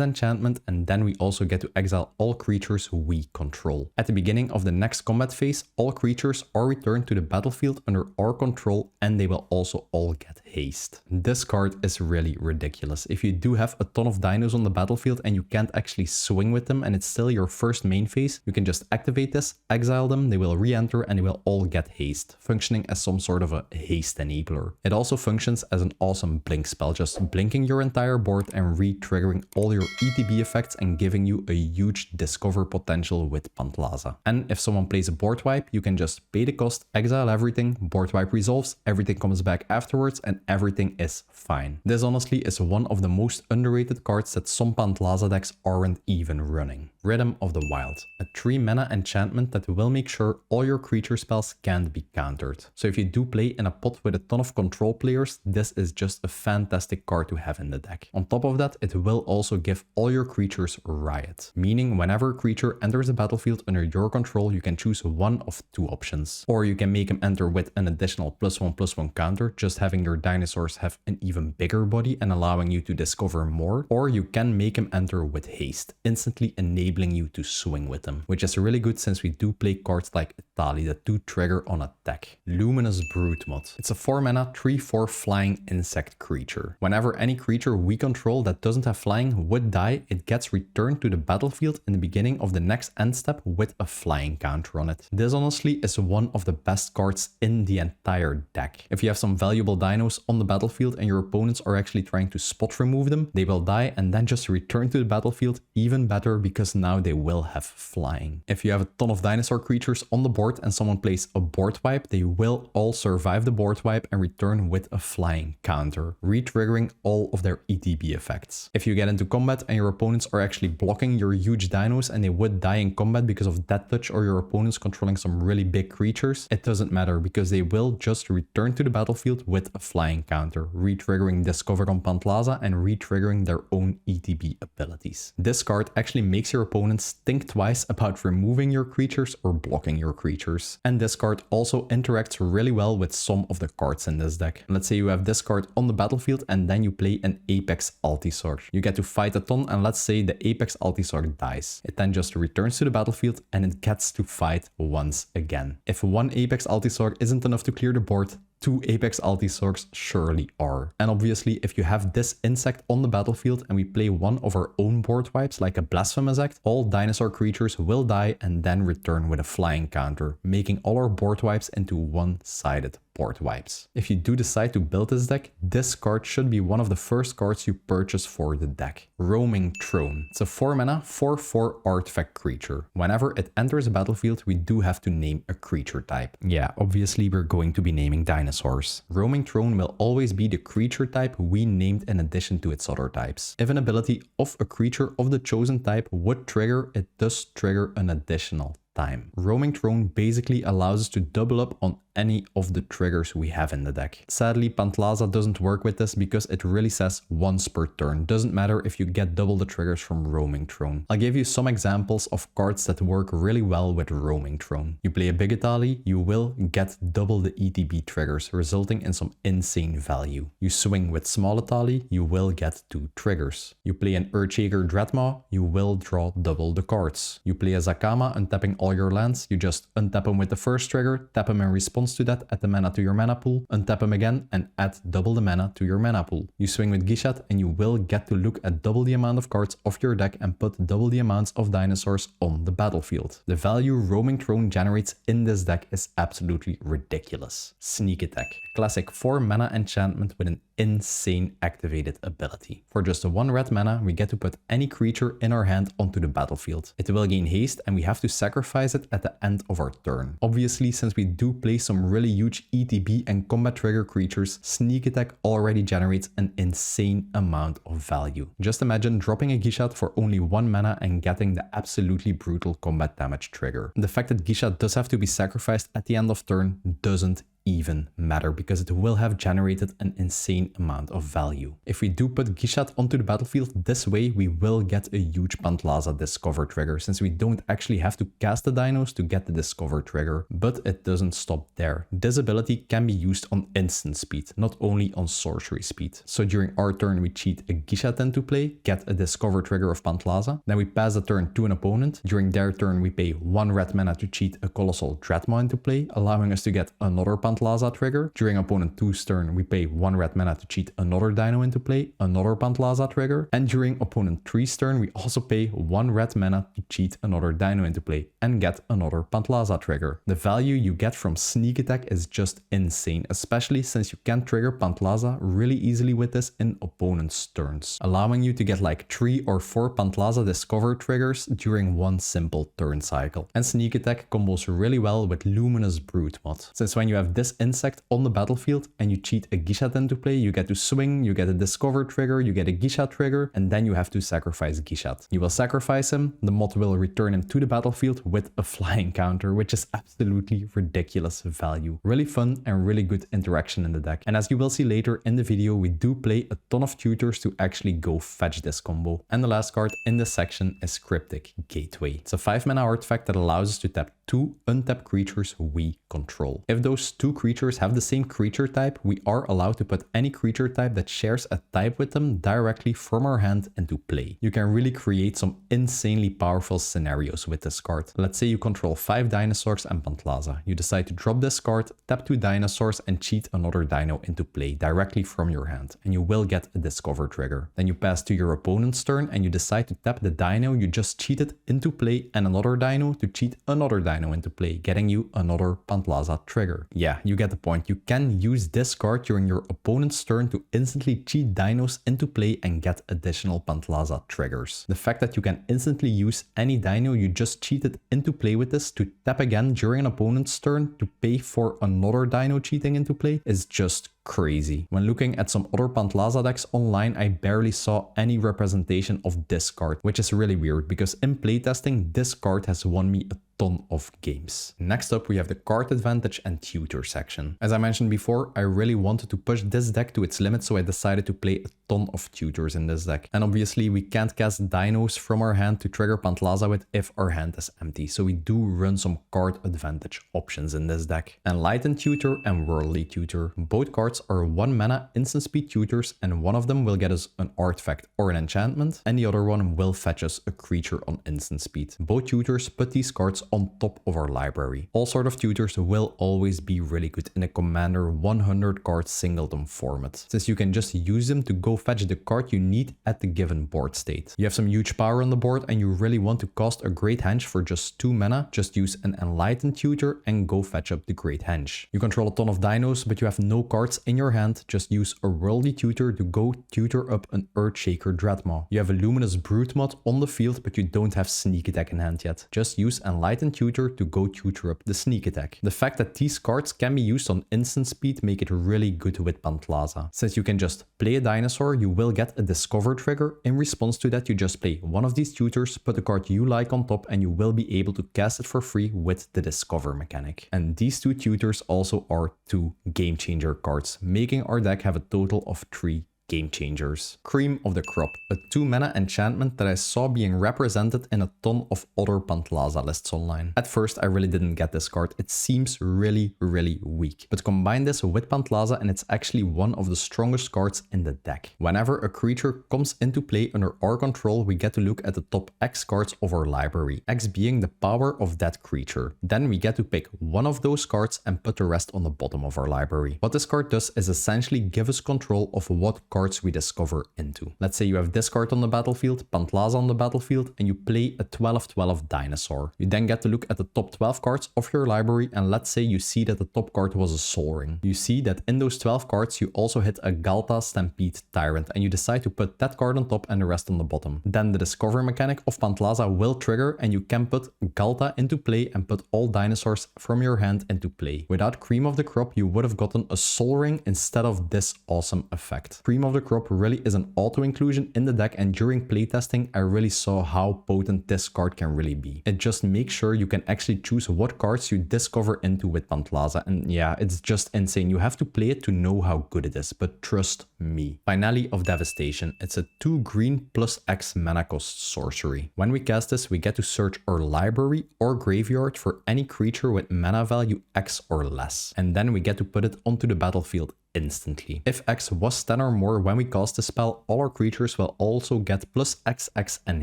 enchantment, and then we also get to exile all creatures we control. At the beginning of the next combat phase, all creatures are returned to the battlefield under our control, and they will also all get haste. This card is really ridiculous. If you do have a ton of dinos on the battlefield and you can't actually swing with them and it's still your first main phase, you can just activate this, exile them, they will re-enter, and they will all get haste, functioning as some sort of a haste enabler. It also functions as an awesome blink spell, just blinking your entire board and re-triggering all your ETB effects and giving you a huge discover potential with Pantlaza. And if someone plays a board wipe, you can just pay the cost, exile everything, board wipe resolves, everything comes back afterwards, and everything is fine. This honestly is one of the most underrated cards that some Pantlaza decks aren't even running. Rhythm of the Wild, a 3 mana enchantment that will make sure all your creature spells can't be countered. So if you do play in a pot with a ton of control players, this is just a fantastic card to have in the deck. On top of that, it will also give all your creatures Riot, meaning whenever a creature enters the battlefield under your control, you can choose one of 2 options. Or you can make him enter with an additional +1/+1 counter, just having your dinosaurs have an even bigger body and allowing you to discover more. Or you can make him enter with haste, instantly enabling you to swing with them, which is really good since we do play cards like Itali that do trigger on attack. Luminous Broodmoth. It's a 4 mana 3/4 flying insect creature. Whenever any creature we control that doesn't have flying would die, it gets returned to the battlefield in the beginning of the next end step with a flying counter on it. This honestly is one of the best cards in the entire deck. If you have some valuable dinos on the battlefield and your opponents are actually trying to spot remove them, they will die and then just return to the battlefield. Even better, because now they will have flying. If you have a ton of dinosaur creatures on the board and someone plays a board wipe, they will all survive the board wipe and return with a flying counter, re-triggering all of their ETB effects. If you get into combat and your opponents are actually blocking your huge dinos and they would die in combat because of death touch or your opponents controlling some really big creatures, it doesn't matter because they will just return to the battlefield with a flying counter, re-triggering Discover on Pantlaza and re-triggering their own ETB abilities. This card actually makes your opponents think twice about removing your creatures or blocking your creatures. And this card also interacts really well with some of the cards in this deck. Let's say you have this card on the battlefield and then you play an Apex Altisaur. You get to fight a ton, and let's say the Apex Altisaur dies. It then just returns to the battlefield and it gets to fight once again. If one Apex Altisaur isn't enough to clear the board, 2 Apex Altisaurs surely are. And obviously, if you have this insect on the battlefield and we play one of our own board wipes, like a Blasphemous Act, all dinosaur creatures will die and then return with a flying counter, making all our board wipes into one-sided board wipes. If you do decide to build this deck, this card should be one of the first cards you purchase for the deck. Roaming Throne. It's a 4 mana 4/4 artifact creature. Whenever it enters the battlefield, we do have to name a creature type. Yeah, obviously we're going to be naming dinosaurs. Roaming Throne will always be the creature type we named in addition to its other types. If an ability of a creature of the chosen type would trigger, it does trigger an additional time. Roaming Throne basically allows us to double up on any of the triggers we have in the deck. Sadly, Pantlaza doesn't work with this because it really says once per turn. Doesn't matter if you get double the triggers from Roaming Throne. I'll give you some examples of cards that work really well with Roaming Throne. You play a Big Itali, you will get double the ETB triggers, resulting in some insane value. You swing with Small Itali, you will get 2 triggers. You play an Earthshaker Dreadmaw, you will draw double the cards. You play a Zakama, untapping all your lands, you just untap them with the first trigger, tap them in response to that, add the mana to your mana pool, untap them again and add double the mana to your mana pool. You swing with Gishath and you will get to look at double the amount of cards of your deck and put double the amounts of dinosaurs on the battlefield. The value Roaming Throne generates in this deck is absolutely ridiculous. Sneak Attack. Classic 4 mana enchantment with an insane activated ability. For just 1 red mana, we get to put any creature in our hand onto the battlefield. It will gain haste and we have to sacrifice it at the end of our turn. Obviously, since we do play some really huge ETB and combat trigger creatures, Sneak Attack already generates an insane amount of value. Just imagine dropping a Gishath for only 1 mana and getting the absolutely brutal combat damage trigger. The fact that Gishath does have to be sacrificed at the end of turn doesn't even matter because it will have generated an insane amount of value. If we do put Gishath onto the battlefield this way, we will get a huge Pantlaza Discover trigger since we don't actually have to cast the dinos to get the Discover trigger. But it doesn't stop there. This ability can be used on instant speed, not only on sorcery speed. So during our turn we cheat a Gishath into play, get a Discover trigger of Pantlaza, then we pass the turn to an opponent. During their turn we pay 1 red mana to cheat a Colossal Dreadmaw into play, allowing us to get another Pantlaza trigger. During opponent 2's turn, we pay 1 red mana to cheat another dino into play, another Pantlaza trigger. And during opponent 3's turn, we also pay 1 red mana to cheat another dino into play and get another Pantlaza trigger. The value you get from Sneak Attack is just insane, especially since you can trigger Pantlaza really easily with this in opponent's turns, allowing you to get like 3 or 4 Pantlaza Discover triggers during one simple turn cycle. And Sneak Attack combos really well with Luminous Brute mod, since when you have this insect on the battlefield and you cheat a Gishath into play, you get to swing, you get a Discover trigger, you get a Gishath trigger, and then you have to sacrifice Gishath. You will sacrifice him, the mod will return him to the battlefield with a flying counter, which is absolutely ridiculous value. Really fun and really good interaction in the deck. And as you will see later in the video, we do play a ton of tutors to actually go fetch this combo. And the last card in this section is Cryptic Gateway. It's a 5 mana artifact that allows us to tap 2 untapped creatures we control. If those 2 creatures have the same creature type, we are allowed to put any creature type that shares a type with them directly from our hand into play. You can really create some insanely powerful scenarios with this card. Let's say you control 5 Dinosaurs and Pantlaza. You decide to drop this card, tap 2 Dinosaurs and cheat another dino into play directly from your hand, and you will get a Discover trigger. Then you pass to your opponent's turn and you decide to tap the dino you just cheated into play and another dino to cheat another dino into play, getting you another Pantlaza trigger. Yeah, you get the point. You can use this card during your opponent's turn to instantly cheat dinos into play and get additional Pantlaza triggers. The fact that you can instantly use any dino you just cheated into play with this to tap again during an opponent's turn to pay for another dino cheating into play is just crazy. When looking at some other Pantlaza decks online, I barely saw any representation of this card, which is really weird because in playtesting, this card has won me a ton of games. Next up, we have the card advantage and tutor section. As I mentioned before, I really wanted to push this deck to its limit, so I decided to play a ton of tutors in this deck. And obviously, we can't cast dinos from our hand to trigger Pantlaza with if our hand is empty, so we do run some card advantage options in this deck. Enlightened Tutor and Worldly Tutor. Both cards are 1 mana instant speed tutors, and one of them will get us an artifact or an enchantment, and the other one will fetch us a creature on instant speed. Both tutors put these cards on top of our library. All sort of tutors will always be really good in a Commander 100 card singleton format, since you can just use them to go fetch the card you need at the given board state. You have some huge power on the board and you really want to cast a Great Henge for just 2 mana, just use an Enlightened Tutor and go fetch up the Great Henge. You control a ton of dinos, but you have no cards in your hand, just use a Worldly Tutor to go tutor up an Earthshaker Dreadmaw. You have a Luminous Brute mod on the field, but you don't have Sneak Attack in hand yet. Just use Enlightened Tutor to go tutor up the Sneak Attack. The fact that these cards can be used on instant speed make it really good with Pantlaza. Since you can just play a dinosaur, you will get a Discover trigger. In response to that, you just play one of these tutors, put a card you like on top, and you will be able to cast it for free with the Discover mechanic. And these 2 tutors also are 2 game changer cards, making our deck have a total of 3 game changers. Cream of the Crop, a 2 mana enchantment that I saw being represented in a ton of other Pantlaza lists online. At first, I really didn't get this card. It seems really weak. But combine this with Pantlaza and it's actually one of the strongest cards in the deck. Whenever a creature comes into play under our control, we get to look at the top X cards of our library, X being the power of that creature. Then we get to pick one of those cards and put the rest on the bottom of our library. What this card does is essentially give us control of what card cards we discover into. Let's say you have this card on the battlefield, Pantlaza on the battlefield, and you play a 12/12 dinosaur. You then get to look at the top 12 cards of your library, and let's say you see that the top card was a Soul Ring. You see that in those 12 cards you also hit a Galta Stampede Tyrant, and you decide to put that card on top and the rest on the bottom. Then the discover mechanic of Pantlaza will trigger, and you can put Galta into play and put all dinosaurs from your hand into play. Without Cream of the Crop, you would have gotten a Soul Ring instead of this awesome effect. Cream of the Crop really is an auto inclusion in the deck, and during playtesting I really saw how potent this card can really be. It just makes sure you can actually choose what cards you discover into with Pantlaza, and yeah, it's just insane. You have to play it to know how good it is, but trust me. Finale of Devastation. It's a 2 green plus X mana cost sorcery. When we cast this, we get to search our library or graveyard for any creature with mana value X or less, and then we get to put it onto the battlefield instantly. If X was 10 or more when we cast the spell, all our creatures will also get plus XX and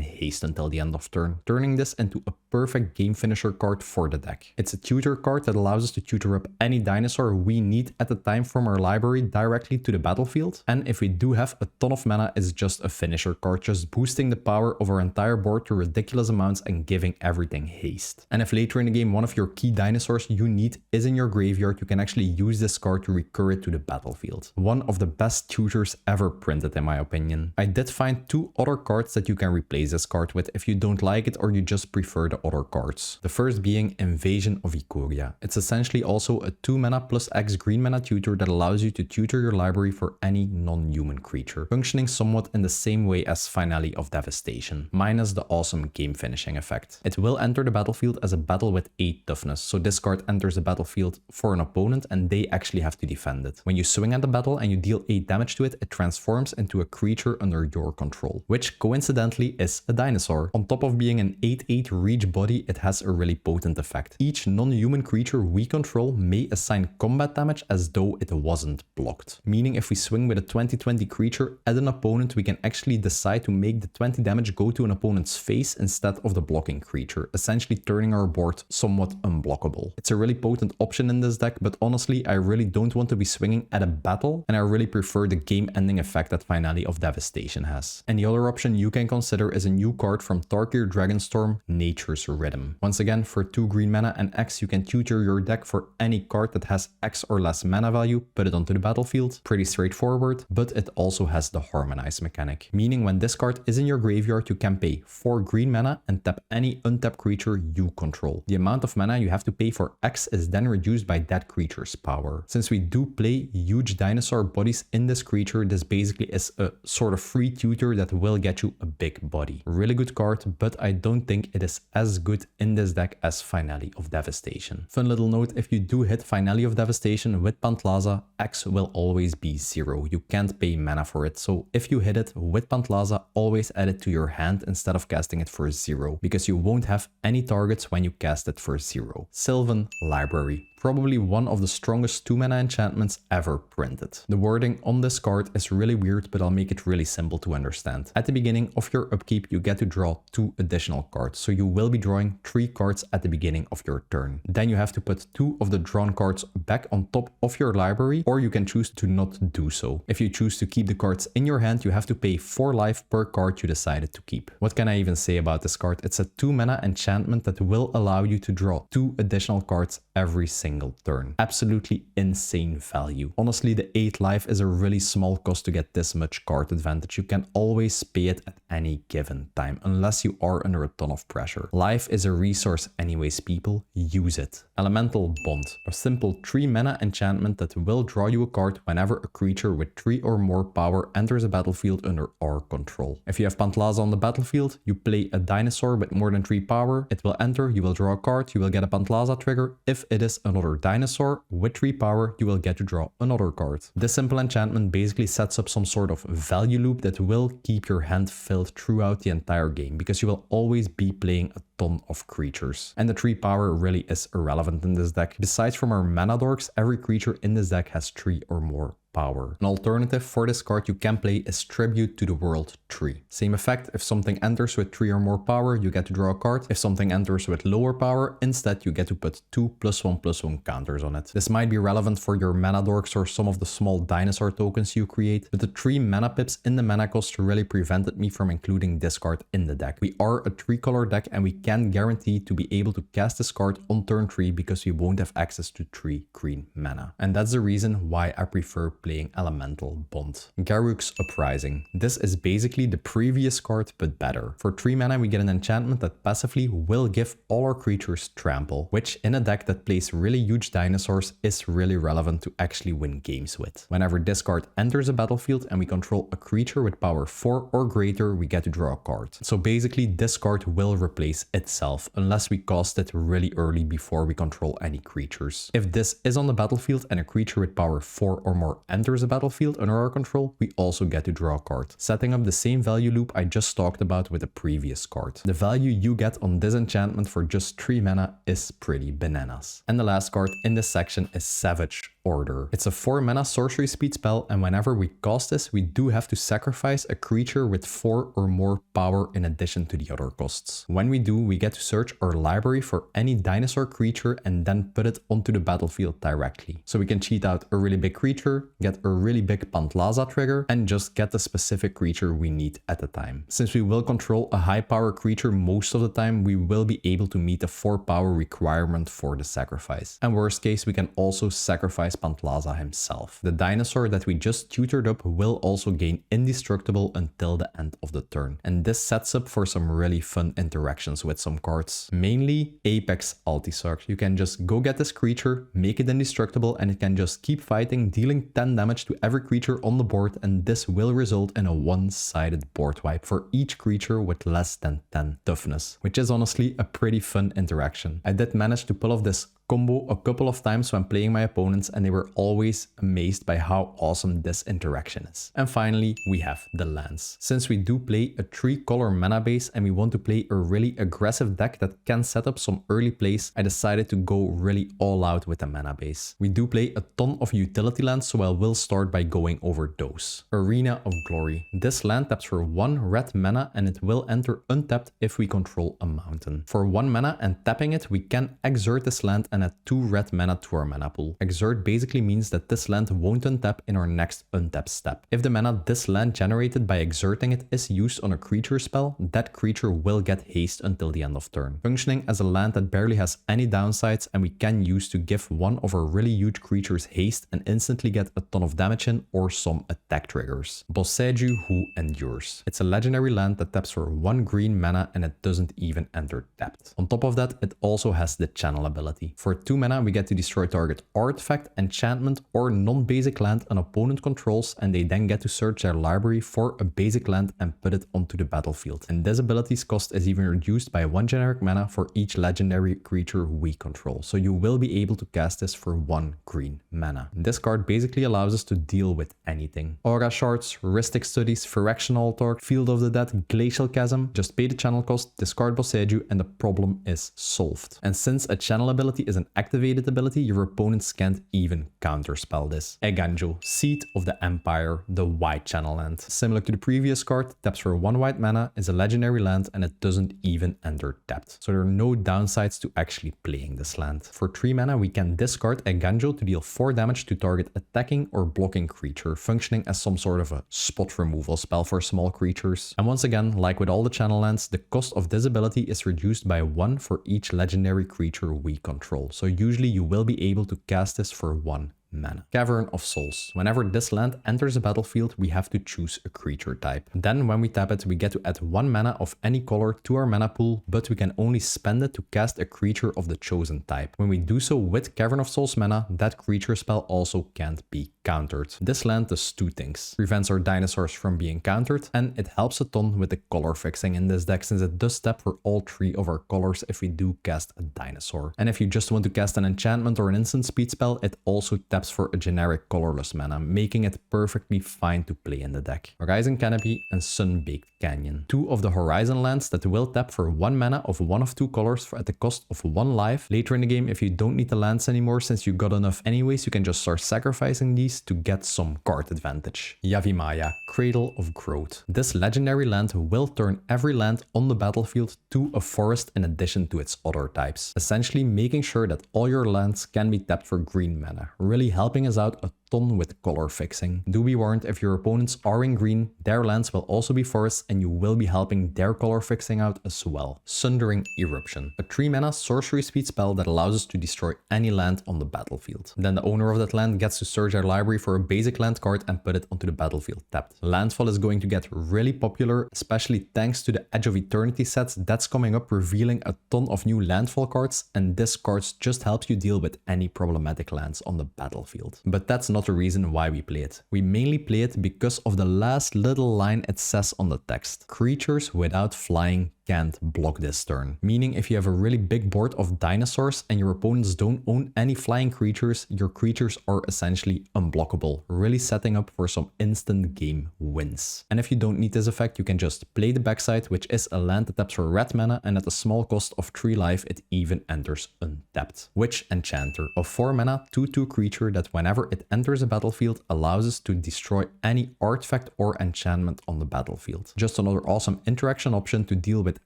haste until the end of turn, turning this into a perfect game finisher card for the deck. It's a tutor card that allows us to tutor up any dinosaur we need at the time from our library directly to the battlefield, and if we do have a ton of mana, it's just a finisher card, just boosting the power of our entire board to ridiculous amounts and giving everything haste. And if later in the game one of your key dinosaurs you need is in your graveyard, you can actually use this card to recur it to the battlefield. One of the best tutors ever printed in my opinion. I did find 2 other cards that you can replace this card with if you don't like it or you just prefer the other cards. The first being Invasion of Ikoria. It's essentially also a 2 mana plus X green mana tutor that allows you to tutor your library for any non-human creature, functioning somewhat in the same way as Finale of Devastation, minus the awesome game finishing effect. It will enter the battlefield as a battle with 8 toughness, so this card enters the battlefield for an opponent and they actually have to defend it. When you swing at the battle and you deal 8 damage to it, it transforms into a creature under your control, which coincidentally is a dinosaur. On top of being an 8/8 reach body, it has a really potent effect. Each non-human creature we control may assign combat damage as though it wasn't blocked. Meaning if we swing with a 20/20 creature at an opponent, we can actually decide to make the 20 damage go to an opponent's face instead of the blocking creature, essentially turning our board somewhat unblockable. It's a really potent option in this deck, but honestly I really don't want to be swinging at a battle, and I really prefer the game ending effect that Finale of Devastation has. And the other option you can consider is a new card from Tarkir Dragonstorm, Nature's Rhythm. Once again, for 2 green mana and X, you can tutor your deck for any card that has X or less mana value, put it onto the battlefield. Pretty straightforward, but it also has the Harmonize mechanic, meaning when this card is in your graveyard, you can pay 4 green mana and tap any untapped creature you control. The amount of mana you have to pay for X is then reduced by that creature's power. Since we do play huge dinosaur bodies in this creature, this basically is a sort of free tutor that will get you a big body. Really good card, but I don't think it is as good in this deck as Finale of Devastation. Fun little note, if you do hit Finale of Devastation with Pantlaza, X will always be 0. You can't pay mana for it, so if you hit it with Pantlaza, always add it to your hand instead of casting it for 0, because you won't have any targets when you cast it for 0. Sylvan Library. Probably one of the strongest 2 mana enchantments ever printed. The wording on this card is really weird, but I'll make it really simple to understand. At the beginning of your upkeep, you get to draw 2 additional cards, so you will be drawing 3 cards at the beginning of your turn. Then you have to put 2 of the drawn cards back on top of your library, or you can choose to not do so. If you choose to keep the cards in your hand, you have to pay 4 life per card you decided to keep. What can I even say about this card? It's a 2 mana enchantment that will allow you to draw 2 additional cards every single turn. Absolutely insane value. Honestly, the 8 life is a really small cost to get this much card advantage. You can always pay it at any given time, unless you are under a ton of pressure. Life is a resource anyways, people. Use it. Elemental Bond. A simple 3 mana enchantment that will draw you a card whenever a creature with 3 or more power enters a battlefield under our control. If you have Pantlaza on the battlefield, you play a dinosaur with more than 3 power, it will enter, you will draw a card, you will get a Pantlaza trigger. If it is another dinosaur with 3 power, you will get to draw another card. This simple enchantment basically sets up some sort of value loop that will keep your hand filled throughout the entire game, because you will always be playing a ton of creatures. And the 3 power really is irrelevant in this deck. Besides from our mana dorks, every creature in this deck has 3 or more power. An alternative for this card you can play is Tribute to the World 3. Same effect, if something enters with 3 or more power, you get to draw a card. If something enters with lower power, instead you get to put 2 +1/+1 counters on it. This might be relevant for your mana dorks or some of the small dinosaur tokens you create, but the 3 mana pips in the mana cost really prevented me from including this card in the deck. We are a 3-color deck and we can guarantee to be able to cast this card on turn 3 because we won't have access to 3 green mana. And that's the reason why I prefer playing Elemental Bond. Garruk's Uprising. This is basically the previous card but better. For 3 mana we get an enchantment that passively will give all our creatures trample, which in a deck that plays really huge dinosaurs is really relevant to actually win games with. Whenever this card enters a battlefield and we control a creature with power 4 or greater, we get to draw a card. So basically this card will replace itself unless we cast it really early before we control any creatures. If this is on the battlefield and a creature with power 4 or more enters a battlefield under our control, we also get to draw a card, setting up the same value loop I just talked about with the previous card. The value you get on this enchantment for just 3 mana is pretty bananas. And the last card in this section is Savage Order. It's a 4 mana sorcery speed spell, and whenever we cast this, we do have to sacrifice a creature with 4 or more power in addition to the other costs. When we do, we get to search our library for any dinosaur creature and then put it onto the battlefield directly. So we can cheat out a really big creature, get a really big Pantlaza trigger, and just get the specific creature we need at the time. Since we will control a high power creature most of the time, we will be able to meet the 4 power requirement for the sacrifice. And worst case, we can also sacrifice Pantlaza himself. The dinosaur that we just tutored up will also gain indestructible until the end of the turn. And this sets up for some really fun interactions with some cards. Mainly Apex Altisarch. You can just go get this creature, make it indestructible, and it can just keep fighting, dealing 10 damage to every creature on the board, and this will result in a one-sided board wipe for each creature with less than 10 toughness, which is honestly a pretty fun interaction. I did manage to pull off this combo a couple of times when playing my opponents, and they were always amazed by how awesome this interaction is. And finally, we have the lands. Since we do play a 3-color mana base and we want to play a really aggressive deck that can set up some early plays, I decided to go really all out with the mana base. We do play a ton of utility lands, so I will start by going over those. Arena of Glory. This land taps for 1 red mana and it will enter untapped if we control a mountain. For 1 mana and tapping it, we can exert this land and add 2 red mana to our mana pool. Exert basically means that this land won't untap in our next untap step. If the mana this land generated by exerting it is used on a creature spell, that creature will get haste until the end of turn, functioning as a land that barely has any downsides and we can use to give one of our really huge creatures haste and instantly get a ton of damage in or some attack triggers. Boseiju Who Endures. It's a legendary land that taps for 1 green mana and it doesn't even enter tapped. On top of that, it also has the channel ability. For 2 mana, we get to destroy target artifact, enchantment, or non-basic land an opponent controls, and they then get to search their library for a basic land and put it onto the battlefield. And this ability's cost is even reduced by 1 generic mana for each legendary creature we control. So you will be able to cast this for 1 green mana. This card basically allows us to deal with anything. Aura Shards, Rhystic Studies, Phyrexian Altar, Field of the Dead, Glacial Chasm. Just pay the channel cost, discard Boseiju, and the problem is solved. And since a channel ability is an activated ability, your opponents can't even counterspell this. Eganjo, Seat of the Empire, the white channel land. Similar to the previous card, taps for 1 white mana, is a legendary land, and it doesn't even enter tapped. So there are no downsides to actually playing this land. For 3 mana, we can discard Eganjo to deal 4 damage to target attacking or blocking creature, functioning as some sort of a spot removal spell for small creatures. And once again, like with all the channel lands, the cost of this ability is reduced by 1 for each legendary creature we control. So usually you will be able to cast this for 1 mana. Cavern of Souls. Whenever this land enters a battlefield, we have to choose a creature type. Then when we tap it, we get to add 1 mana of any color to our mana pool, but we can only spend it to cast a creature of the chosen type. When we do so with Cavern of Souls mana, that creature spell also can't be countered. This land does 2 things. Prevents our dinosaurs from being countered, and it helps a ton with the color fixing in this deck, since it does tap for all 3 of our colors if we do cast a dinosaur. And if you just want to cast an enchantment or an instant speed spell, it also taps for a generic colorless mana, making it perfectly fine to play in the deck. Rising Canopy and Sun-Baked Canyon. 2 of the Horizon lands that will tap for 1 mana of one of 2 colors at the cost of 1 life. Later in the game, if you don't need the lands anymore since you got enough anyways, you can just start sacrificing these to get some card advantage. Yavimaya, Cradle of Growth. This legendary land will turn every land on the battlefield to a forest in addition to its other types, essentially making sure that all your lands can be tapped for green mana, really helping us out a ton with color fixing. Do be warned, if your opponents are in green, their lands will also be forests and you will be helping their color fixing out as well. Sundering Eruption, a 3 mana sorcery speed spell that allows us to destroy any land on the battlefield. Then the owner of that land gets to search their library for a basic land card and put it onto the battlefield tapped. Landfall is going to get really popular, especially thanks to the Edge of Eternity sets that's coming up, revealing a ton of new landfall cards, and this cards just helps you deal with any problematic lands on the battlefield. But that's not the reason why we play it. We mainly play it because of the last little line it says on the text. Creatures without flying can't block this turn. Meaning if you have a really big board of dinosaurs and your opponents don't own any flying creatures, your creatures are essentially unblockable, really setting up for some instant game wins. And if you don't need this effect, you can just play the backside, which is a land that taps for red mana, and at a small cost of 3 life, it even enters untapped. Witch Enchanter, a 4 mana 2/2 creature that whenever it enters a battlefield allows us to destroy any artifact or enchantment on the battlefield. Just another awesome interaction option to deal with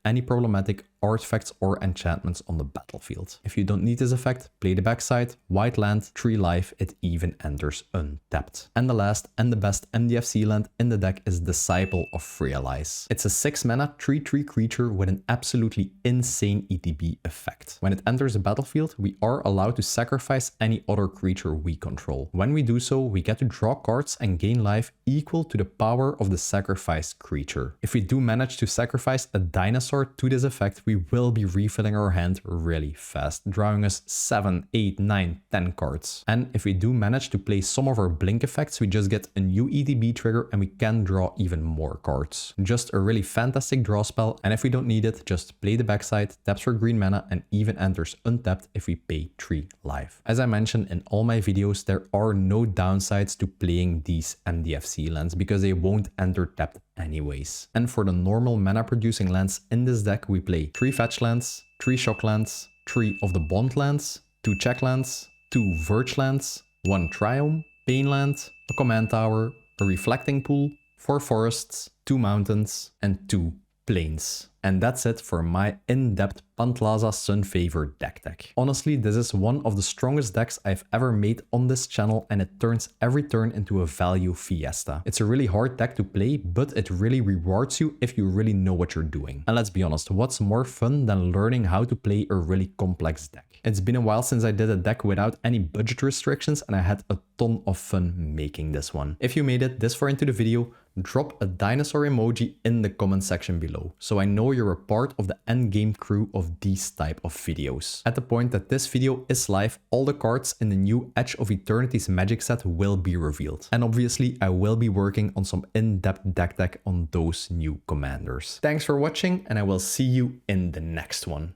any problematic artifacts or enchantments on the battlefield. If you don't need this effect, play the backside, white land, 3 life, it even enters untapped. And the last and the best MDFC land in the deck is Disciple of Realize. It's a 6 mana 3/3 creature with an absolutely insane ETB effect. When it enters the battlefield, we are allowed to sacrifice any other creature we control. When we do so, we get to draw cards and gain life equal to the power of the sacrificed creature. If we do manage to sacrifice a dinosaur to this effect, we will be refilling our hand really fast, drawing us 7, 8, 9, 10 cards. And if we do manage to play some of our blink effects, we just get a new ETB trigger and we can draw even more cards. Just a really fantastic draw spell, and if we don't need it, just play the backside, taps for green mana, and even enters untapped if we pay 3 life. As I mentioned in all my videos, there are no downsides to playing these MDFC lands because they won't enter tapped anyways. And for the normal mana producing lands in this deck, we play 3 fetch lands, 3 shock lands, 3 of the bond lands, 2 check lands, 2 verge lands, 1 triome, pain land, a command tower, a reflecting pool, 4 forests, 2 mountains, and 2 plains. And that's it for my in-depth Pantlaza Sun Favor deck. Honestly, this is one of the strongest decks I've ever made on this channel, and it turns every turn into a value fiesta. It's a really hard deck to play, but it really rewards you if you really know what you're doing. And let's be honest, what's more fun than learning how to play a really complex deck? It's been a while since I did a deck without any budget restrictions, and I had a ton of fun making this one. If you made it this far into the video, drop a dinosaur emoji in the comment section below, so I know you're a part of the endgame crew of these type of videos. At the point that this video is live, all the cards in the new Edge of Eternity's magic set will be revealed. And obviously, I will be working on some in-depth deck on those new commanders. Thanks for watching, and I will see you in the next one.